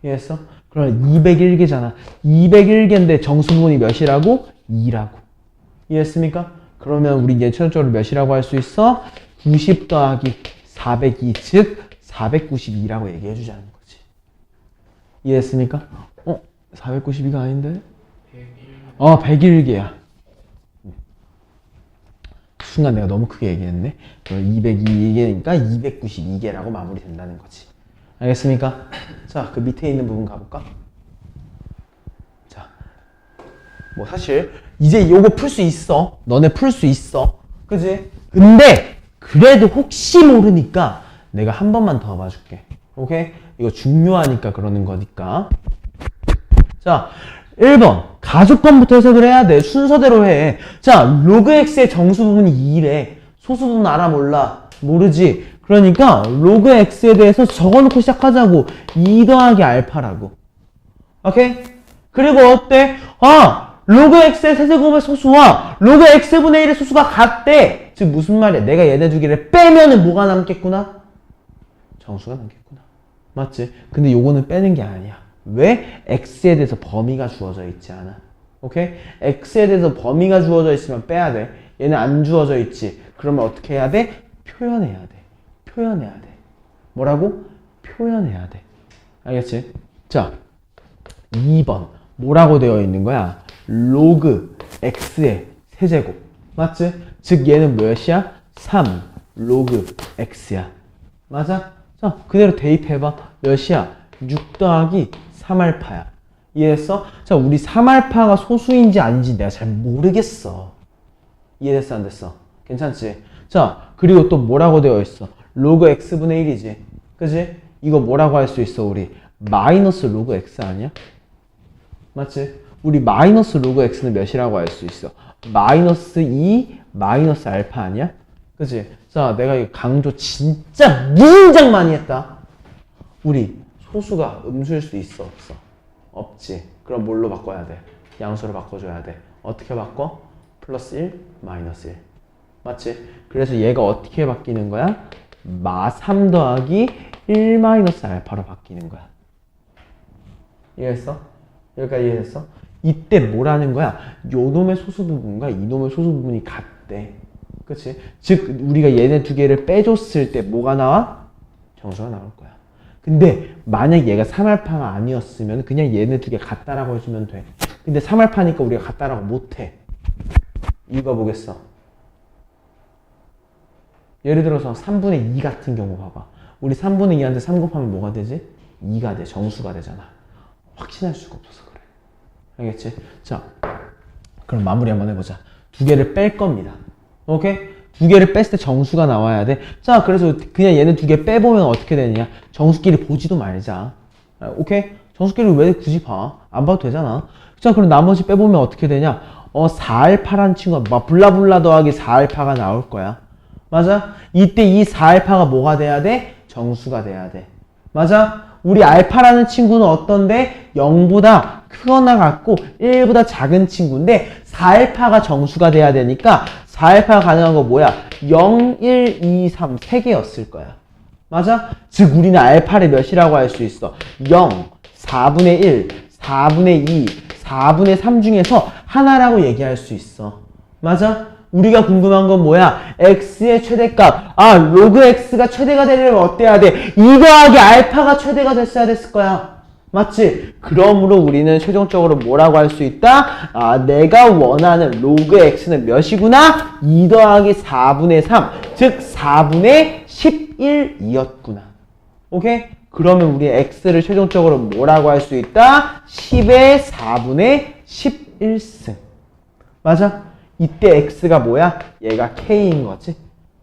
이해했어? 그럼 201개잖아. 201개인데 정수 부분이 몇이라고? 2라고. 이해했습니까? 그러면 우리 예천적으로 몇이라고 할 수 있어? 90 더하기 402, 즉 492라고 얘기해 주자는 거지. 이해했습니까? 492가 아닌데? 101개야. 순간 내가 너무 크게 얘기했네. 202개니까 292개라고 마무리된다는 거지. 알겠습니까? 자, 그 밑에 있는 부분 가볼까? 자, 뭐 사실 이제 요거 풀 수 있어. 너네 풀 수 있어. 그지? 근데 그래도 혹시 모르니까 내가 한 번만 더 봐줄게. 오케이? 이거 중요하니까 그러는 거니까. 자, 1번. 가족권부터 해석을 해야 돼. 순서대로 해. 자, 로그 x의 정수 부분이 2래. 소수 부분 알아 몰라? 모르지. 그러니까 로그 x에 대해서 적어놓고 시작하자고. 2 더하기 알파라고. 오케이? 그리고 어때? 로그 x의 세제곱의 소수와 로그 x분의 1의 소수가 같대. 즉 무슨 말이야? 내가 얘네 두 개를 빼면은 뭐가 남겠구나? 정수가 남겠구나. 맞지? 근데 요거는 빼는 게 아니야. 왜? x에 대해서 범위가 주어져 있지 않아. 오케이? x에 대해서 범위가 주어져 있으면 빼야 돼. 얘는 안 주어져 있지. 그러면 어떻게 해야 돼? 표현해야 돼. 표현해야 돼. 뭐라고? 표현해야 돼. 알겠지? 자, 2번. 뭐라고 되어 있는 거야? 로그 x의 세제곱. 맞지? 즉 얘는 몇이야? 3 로그 x야. 맞아? 자, 그대로 대입해봐. 몇이야? 6 더하기 3알파야. 이해됐어? 자, 우리 3알파가 소수인지 아닌지 내가 잘 모르겠어. 이해됐어? 안 됐어? 괜찮지? 자, 그리고 또 뭐라고 되어 있어? 로그 x분의 1이지. 그지? 이거 뭐라고 할 수 있어, 우리? 마이너스 로그 x 아니야? 맞지? 우리 마이너스 로그 x는 몇이라고 할 수 있어? 마이너스 2 마이너스 알파 아니야? 그지? 자, 내가 이거 강조 진짜 무진장 많이 했다. 우리 소수가 음수일 수 있어, 없어? 없지. 그럼 뭘로 바꿔야 돼? 양수로 바꿔줘야 돼. 어떻게 바꿔? 플러스 1, 마이너스 1. 맞지? 그래서 얘가 어떻게 바뀌는 거야? 마 3 더하기 1 마이너스 알파로 바뀌는 거야. 이해했어? 여기까지 이해했어? 이때 뭐라는 거야? 요 놈의 소수 부분과 이 놈의 소수 부분이 같대. 그치? 즉 우리가 얘네 두 개를 빼줬을 때 뭐가 나와? 정수가 나올 거야. 근데 만약 얘가 3알파가 아니었으면 그냥 얘네 두 개 같다라고 해주면 돼. 근데 3알파니까 우리가 같다라고 못해. 읽어보겠어. 예를 들어서 3분의 2 같은 경우 봐봐. 우리 3분의 2한테 3 곱하면 뭐가 되지? 2가 돼. 정수가 되잖아. 확신할 수가 없어서 그래. 알겠지? 자, 그럼 마무리 한번 해보자. 두 개를 뺄 겁니다. 오케이? 두 개를 뺐을 때 정수가 나와야 돼. 자, 그래서 그냥 얘는 두 개 빼보면 어떻게 되느냐? 정수끼리 보지도 말자. 오케이? 정수끼리 왜 굳이 봐? 안 봐도 되잖아. 자, 그럼 나머지 빼보면 어떻게 되냐? 4알파라는 친구가 막 블라블라 더하기 4알파가 나올 거야. 맞아? 이때 이 4알파가 뭐가 돼야 돼? 정수가 돼야 돼. 맞아? 우리 알파라는 친구는 어떤데? 0보다 크거나 같고 1보다 작은 친구인데 4알파가 정수가 돼야 되니까 4알파가 가능한 거 뭐야? 0, 1, 2, 3 3개였을 거야. 맞아? 즉 우리는 알파를 몇이라고 할 수 있어? 0, 4분의 1, 4분의 2, 4분의 3 중에서 하나라고 얘기할 수 있어. 맞아? 우리가 궁금한 건 뭐야? x의 최대값. 아, 로그 x가 최대가 되려면 어때야 돼? 2 더하기 알파가 최대가 됐어야 됐을 거야. 맞지? 그러므로 우리는 최종적으로 뭐라고 할 수 있다? 아, 내가 원하는 로그 x는 몇이구나? 2 더하기 4분의 3. 즉, 4분의 11이었구나. 오케이? 그러면 우리 x를 최종적으로 뭐라고 할 수 있다? 10의 4분의 11승. 맞아? 이때 x가 뭐야? 얘가 k인 거지.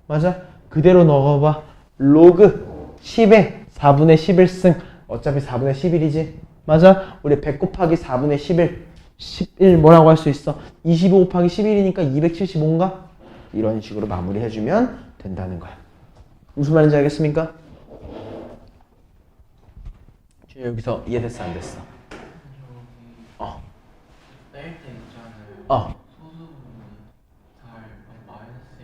맞아? 그대로 넣어봐. 로그 10의 4분의 11승. 어차피 4분의 11이지. 맞아? 우리 100 곱하기 4분의 11. 11 뭐라고 할 수 있어? 25 곱하기 11이니까 275인가? 이런 식으로 마무리해주면 된다는 거야. 무슨 말인지 알겠습니까? 여기서 이해됐어? 안 됐어? 뺄때 있잖아요. 어. 소수 부분 4알파 마이너스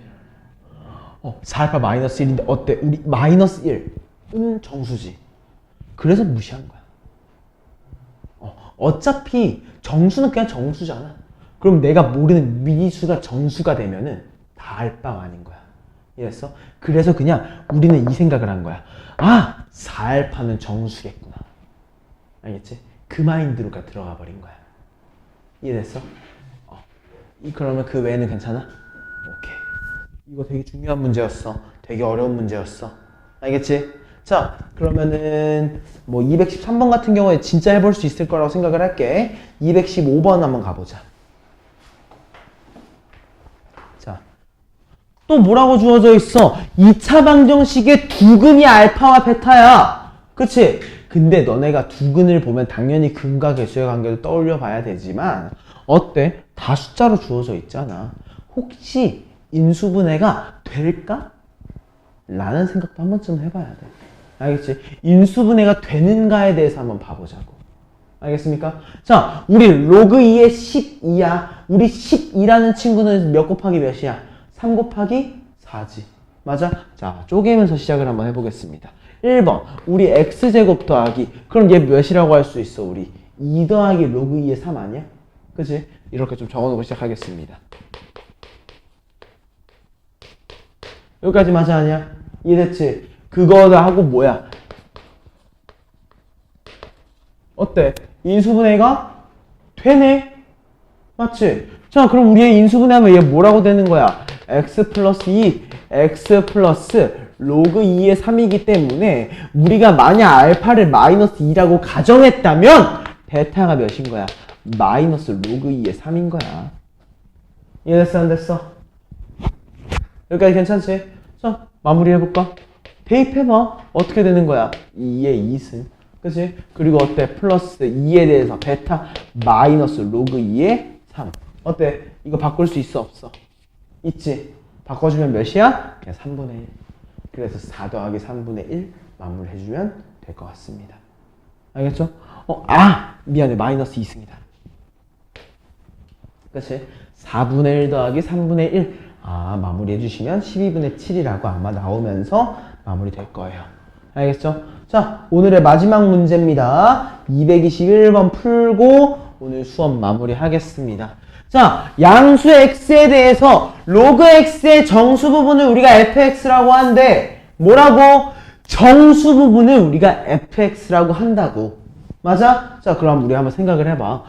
1. 4알파 마이너스 1인데 어때? 우리 마이너스 1은 정수지. 그래서 무시한 거야. 어차피 정수는 그냥 정수잖아. 그럼 내가 모르는 미수가 정수가 되면은 다 알바가 아닌 거야. 이해했어? 그래서 그냥 우리는 이 생각을 한 거야. 아, 4알파는 정수겠구나. 알겠지? 그 마인드로 들어가 버린 거야. 이해됐어? 그러면 그 외에는 괜찮아? 오케이. 이거 되게 중요한 문제였어. 되게 어려운 문제였어. 알겠지? 자, 그러면은 뭐 213번 같은 경우에 진짜 해볼 수 있을 거라고 생각을 할게. 215번 한번 가보자. 자, 또 뭐라고 주어져 있어? 2차 방정식의 두근이 알파와 베타야. 그치? 근데 너네가 두근을 보면 당연히 근과 개수의 관계를 떠올려 봐야 되지만 어때? 다 숫자로 주어져 있잖아. 혹시 인수분해가 될까? 라는 생각도 한 번쯤 해봐야 돼. 알겠지? 인수분해가 되는가에 대해서 한번 봐보자고. 알겠습니까? 자, 우리 로그 2의 12야. 우리 12라는 친구는 몇 곱하기 몇이야? 3 곱하기 4지. 맞아? 자, 쪼개면서 시작을 한번 해보겠습니다. 1번, 우리 x제곱 더하기. 그럼 얘 몇이라고 할 수 있어, 우리? 2 더하기 로그 2의 3 아니야? 그치? 이렇게 좀 적어놓고 시작하겠습니다. 여기까지 맞아, 아니야? 이해됐지? 그거다 하고 뭐야? 어때? 인수분해가 되네? 맞지? 자, 그럼 우리의 인수분해하면 얘 뭐라고 되는 거야? x 플러스 2, x 플러스 로그 2의 3이기 때문에 우리가 만약 알파를 마이너스 2라고 가정했다면 베타가 몇인 거야? 마이너스 로그 2의 3인 거야. 이해됐어 안 됐어? 여기까지 괜찮지? 자 마무리 해볼까? 대입해봐. 어떻게 되는 거야? 2의 2승. 그치? 그리고 어때? 플러스 2에 대해서 베타 마이너스 로그 2의 3. 어때? 이거 바꿀 수 있어 없어? 있지? 바꿔주면 몇이야? 그냥 3분의 1. 그래서 4 더하기 3분의 1 마무리 해주면 될 것 같습니다. 알겠죠? 미안해. 마이너스 2승이다. 그치? 4분의 1 더하기 3분의 1. 마무리 해주시면 12분의 7이라고 아마 나오면서 마무리 될 거예요. 알겠죠? 자, 오늘의 마지막 문제입니다. 221번 풀고 오늘 수업 마무리 하겠습니다. 자, 양수 x에 대해서 로그 x의 정수 부분을 우리가 fx라고 하는데 뭐라고? 정수 부분을 우리가 fx라고 한다고. 맞아? 자, 그럼 우리 한번 생각을 해봐.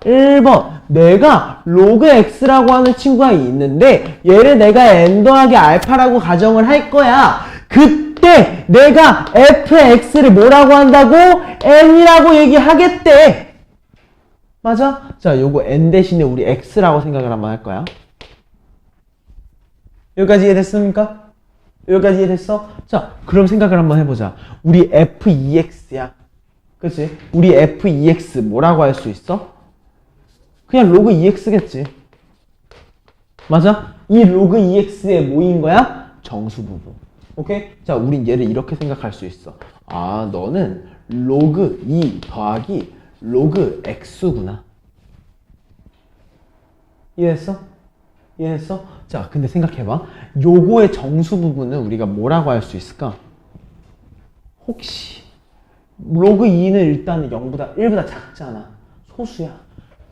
1번. 내가 로그 x라고 하는 친구가 있는데 얘를 내가 n 더하기 알파라고 가정을 할 거야. 그때 내가 fx를 뭐라고 한다고? n이라고 얘기하겠대. 맞아? 자, 요거 n 대신에 우리 x라고 생각을 한번 할 거야. 여기까지 이해됐습니까? 여기까지 이해됐어? 자, 그럼 생각을 한번 해보자. 우리 f2x야. 그치? 우리 f2x 뭐라고 할 수 있어? 그냥 로그 2x겠지. 맞아? 이 로그 2x의 뭐인 거야? 정수 부분. 오케이? 자, 우린 얘를 이렇게 생각할 수 있어. 너는 로그 2 더하기 로그 x구나. 이해했어? 이해했어? 자, 근데 생각해봐. 요거의 정수 부분은 우리가 뭐라고 할 수 있을까? 혹시 로그 2는 일단은 1보다 작잖아. 소수야.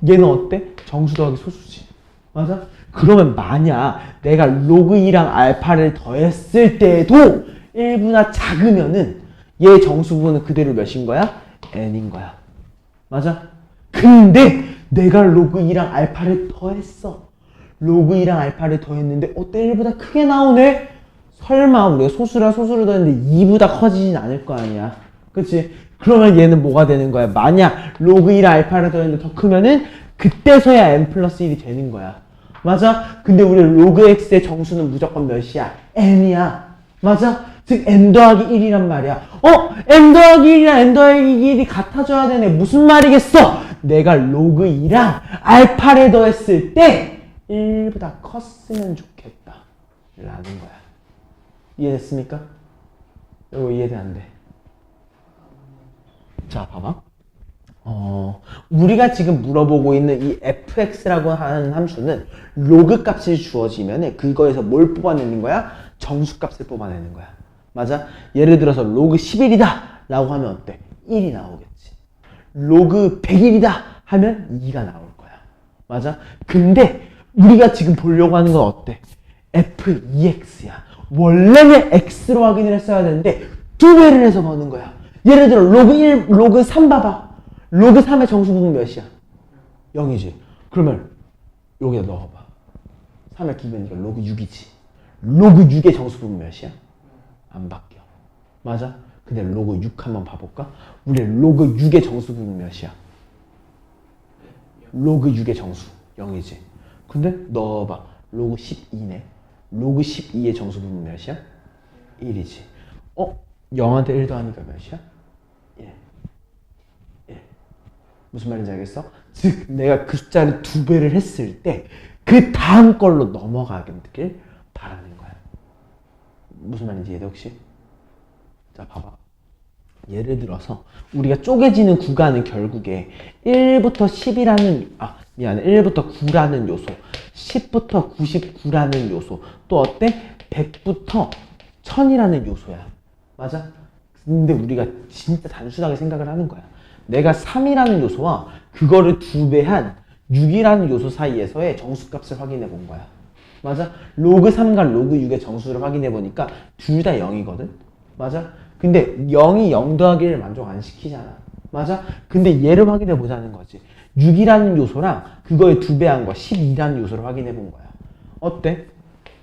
얘는 어때? 정수 더하기 소수지. 맞아? 그러면 만약 내가 로그 2랑 알파를 더했을 때도 1보다 작으면은 얘 정수 부분은 그대로 몇인 거야? n인 거야. 맞아? 근데 내가 로그 2랑 알파를 더했어. 로그 2랑 알파를 더했는데 어때? 1보다 크게 나오네? 설마 우리가 소수랑 소수를 더했는데 2보다 커지진 않을 거 아니야. 그치? 그러면 얘는 뭐가 되는 거야? 만약 로그 1 알파를 더했는데 더 크면은 그때서야 n 플러스 1이 되는 거야. 맞아? 근데 우리 로그 x의 정수는 무조건 몇이야? n이야. 맞아? 즉 n 더하기 1이란 말이야. n 더하기 1이랑 n 더하기 1이 같아져야 되네. 무슨 말이겠어? 내가 로그 2랑 알파를 더했을 때 1보다 컸으면 좋겠다 라는 거야. 이해됐습니까? 이거 이해돼 안 돼? 자, 봐봐. 우리가 지금 물어보고 있는 이 fx라고 하는 함수는 로그 값이 주어지면 그거에서 뭘 뽑아내는 거야? 정수 값을 뽑아내는 거야. 맞아? 예를 들어서 로그 11이다 라고 하면 어때? 1이 나오겠지. 로그 100일이다 하면 2가 나올 거야. 맞아? 근데 우리가 지금 보려고 하는 건 어때? f2x야. 원래는 x로 확인을 했어야 되는데 2배를 해서 보는 거야. 예를 들어 로그 1, 로그 3 봐봐. 로그 3의 정수 부분 몇이야? 0이지. 그러면 여기다 넣어봐. 3의 2배니까 로그 6이지. 로그 6의 정수 부분 몇이야? 안 바뀌어. 맞아? 근데 로그 6 한번 봐볼까? 우리 로그 6의 정수 부분 몇이야? 로그 6의 정수 0이지. 근데 넣어봐. 로그 12네. 로그 12의 정수 부분 몇이야? 1이지. 0한테 1 더하니까 몇이야? 1. 무슨 말인지 알겠어? 즉 내가 그 숫자를 2배를 했을 때 그 다음 걸로 넘어가길 바라는 거야. 무슨 말인지 이해돼 혹시? 자, 봐봐. 예를 들어서 우리가 쪼개지는 구간은 결국에 1부터 10이라는 1부터 9라는 요소, 10부터 99라는 요소, 또 어때? 100부터 1000이라는 요소야. 맞아? 근데 우리가 진짜 단순하게 생각을 하는 거야. 내가 3이라는 요소와 그거를 2배한 6이라는 요소 사이에서의 정수값을 확인해 본 거야. 맞아? 로그 3과 로그 6의 정수를 확인해 보니까 둘 다 0이거든? 맞아? 근데 0이 0 더하기를 만족 안 시키잖아. 맞아? 근데 얘를 확인해 보자는 거지. 6이라는 요소랑 그거의 2배한 거 12라는 요소를 확인해 본 거야. 어때?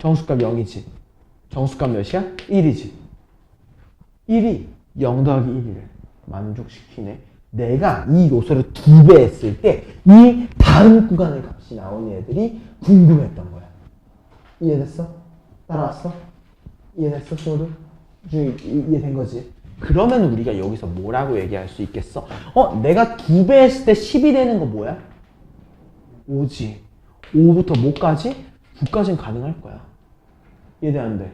정수값 0이지. 정수값 몇이야? 1이지. 1이 0 더하기 1을 만족시키네. 내가 이 요소를 2배 했을 때 이 다른 구간의 값이 나오는 애들이 궁금했던 거야. 이해됐어? 따라왔어? 이해됐어, 친구들? 이해된 거지? 그러면 우리가 여기서 뭐라고 얘기할 수 있겠어? 내가 2배 했을 때 10이 되는 거 뭐야? 5지. 5부터 뭐까지? 9까지는 가능할 거야. 이해돼, 안 돼?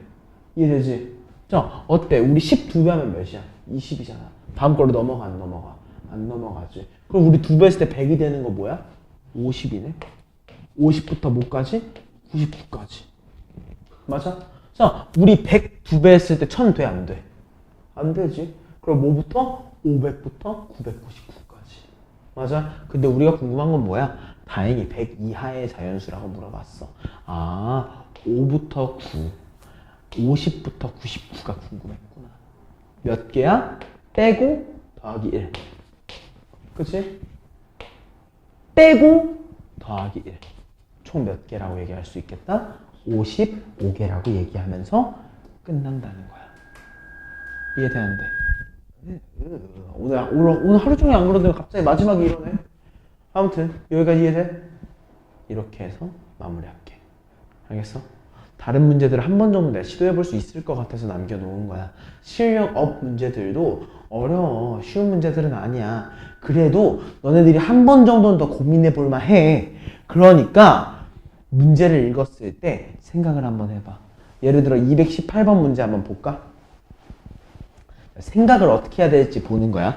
이해되지? 자, 어때? 우리 12배 하면 몇이야? 20이잖아. 다음 걸로 넘어가, 안 넘어가? 안 넘어가지. 그럼 우리 2배 했을 때 100이 되는 거 뭐야? 50이네. 50부터 뭐까지? 99까지. 맞아? 자, 우리 100 2배 했을 때 1000 돼, 안 돼? 안 되지. 그럼 뭐부터? 500부터 999까지. 맞아? 근데 우리가 궁금한 건 뭐야? 다행히 100 이하의 자연수라고 물어봤어. 아, 5부터 9, 50부터 99가 궁금했구나. 몇 개야? 빼고 더하기 1. 그치? 빼고 더하기 1. 총 몇 개라고 얘기할 수 있겠다? 55개라고 얘기하면서 끝난다는 거야. 이해돼, 안 돼? 오늘 하루 종일 안 그러더니 갑자기 마지막에 이러네. 아무튼 여기까지 이해돼? 이렇게 해서 마무리할게. 알겠어? 다른 문제들을 한 번 정도 내가 시도해볼 수 있을 것 같아서 남겨놓은 거야. 실력 업 문제들도 어려워. 쉬운 문제들은 아니야. 그래도 너네들이 한 번 정도는 더 고민해볼 만해. 그러니까 문제를 읽었을 때 생각을 한번 해봐. 예를 들어 218번 문제 한번 볼까? 생각을 어떻게 해야 될지 보는 거야.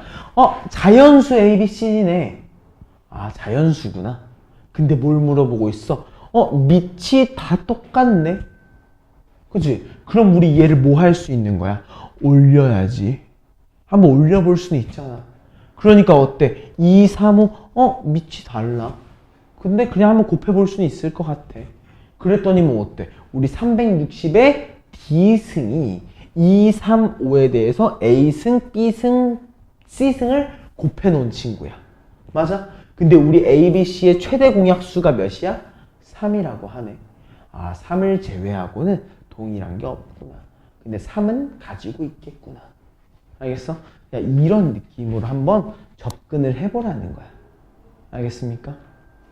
자연수 ABC네. 아, 자연수구나. 근데 뭘 물어보고 있어? 밑이 다 똑같네. 그치? 그럼 우리 얘를 뭐 할 수 있는 거야? 올려야지. 한번 올려볼 수는 있잖아. 그러니까 어때? 2, 3, 5, 밑이 달라. 근데 그냥 한번 곱해볼 수는 있을 것 같아. 그랬더니 뭐 어때? 우리 360의 D승이 2, 3, 5에 대해서 A승, B승, C승을 곱해놓은 친구야. 맞아? 근데 우리 ABC의 최대 공약수가 몇이야? 3이라고 하네. 아, 3을 제외하고는 동일한 게 없구나. 근데 3은 가지고 있겠구나. 알겠어? 야, 이런 느낌으로 한번 접근을 해보라는 거야. 알겠습니까?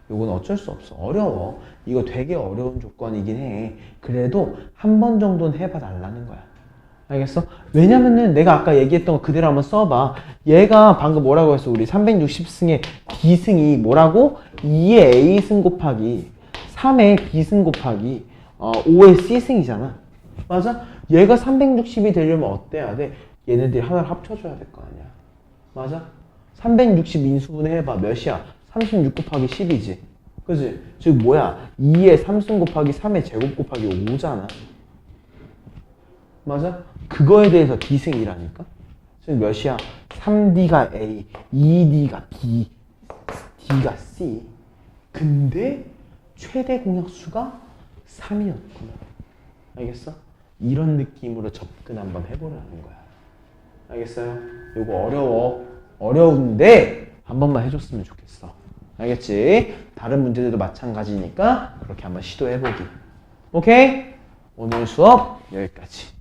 이건 어쩔 수 없어. 어려워. 이거 되게 어려운 조건이긴 해. 그래도 한 번 정도는 해봐 달라는 거야. 알겠어? 왜냐면은 내가 아까 얘기했던 거 그대로 한번 써봐. 얘가 방금 뭐라고 했어? 우리 360승의 B승이 뭐라고? 2의 A승 곱하기 3의 B승 곱하기 5의 C승이잖아. 맞아? 얘가 360이 되려면 어때야 돼? 얘네들이 하나를 합쳐줘야 될 거 아니야. 맞아? 360 인수분해 해봐. 몇이야? 36 곱하기 10이지. 그치? 즉 뭐야? 2의 3승 곱하기 3의 제곱 곱하기 5잖아. 맞아? 그거에 대해서 D승이라니까? 즉 몇이야? 3D가 A, 2D가 B, D가 C. 근데 최대 공약수가 3이었구나. 알겠어? 이런 느낌으로 접근 한번 해보라는 거야. 알겠어요? 이거 어려워. 어려운데 한 번만 해줬으면 좋겠어. 알겠지? 다른 문제들도 마찬가지니까 그렇게 한번 시도해보기. 오케이? 오늘 수업 여기까지.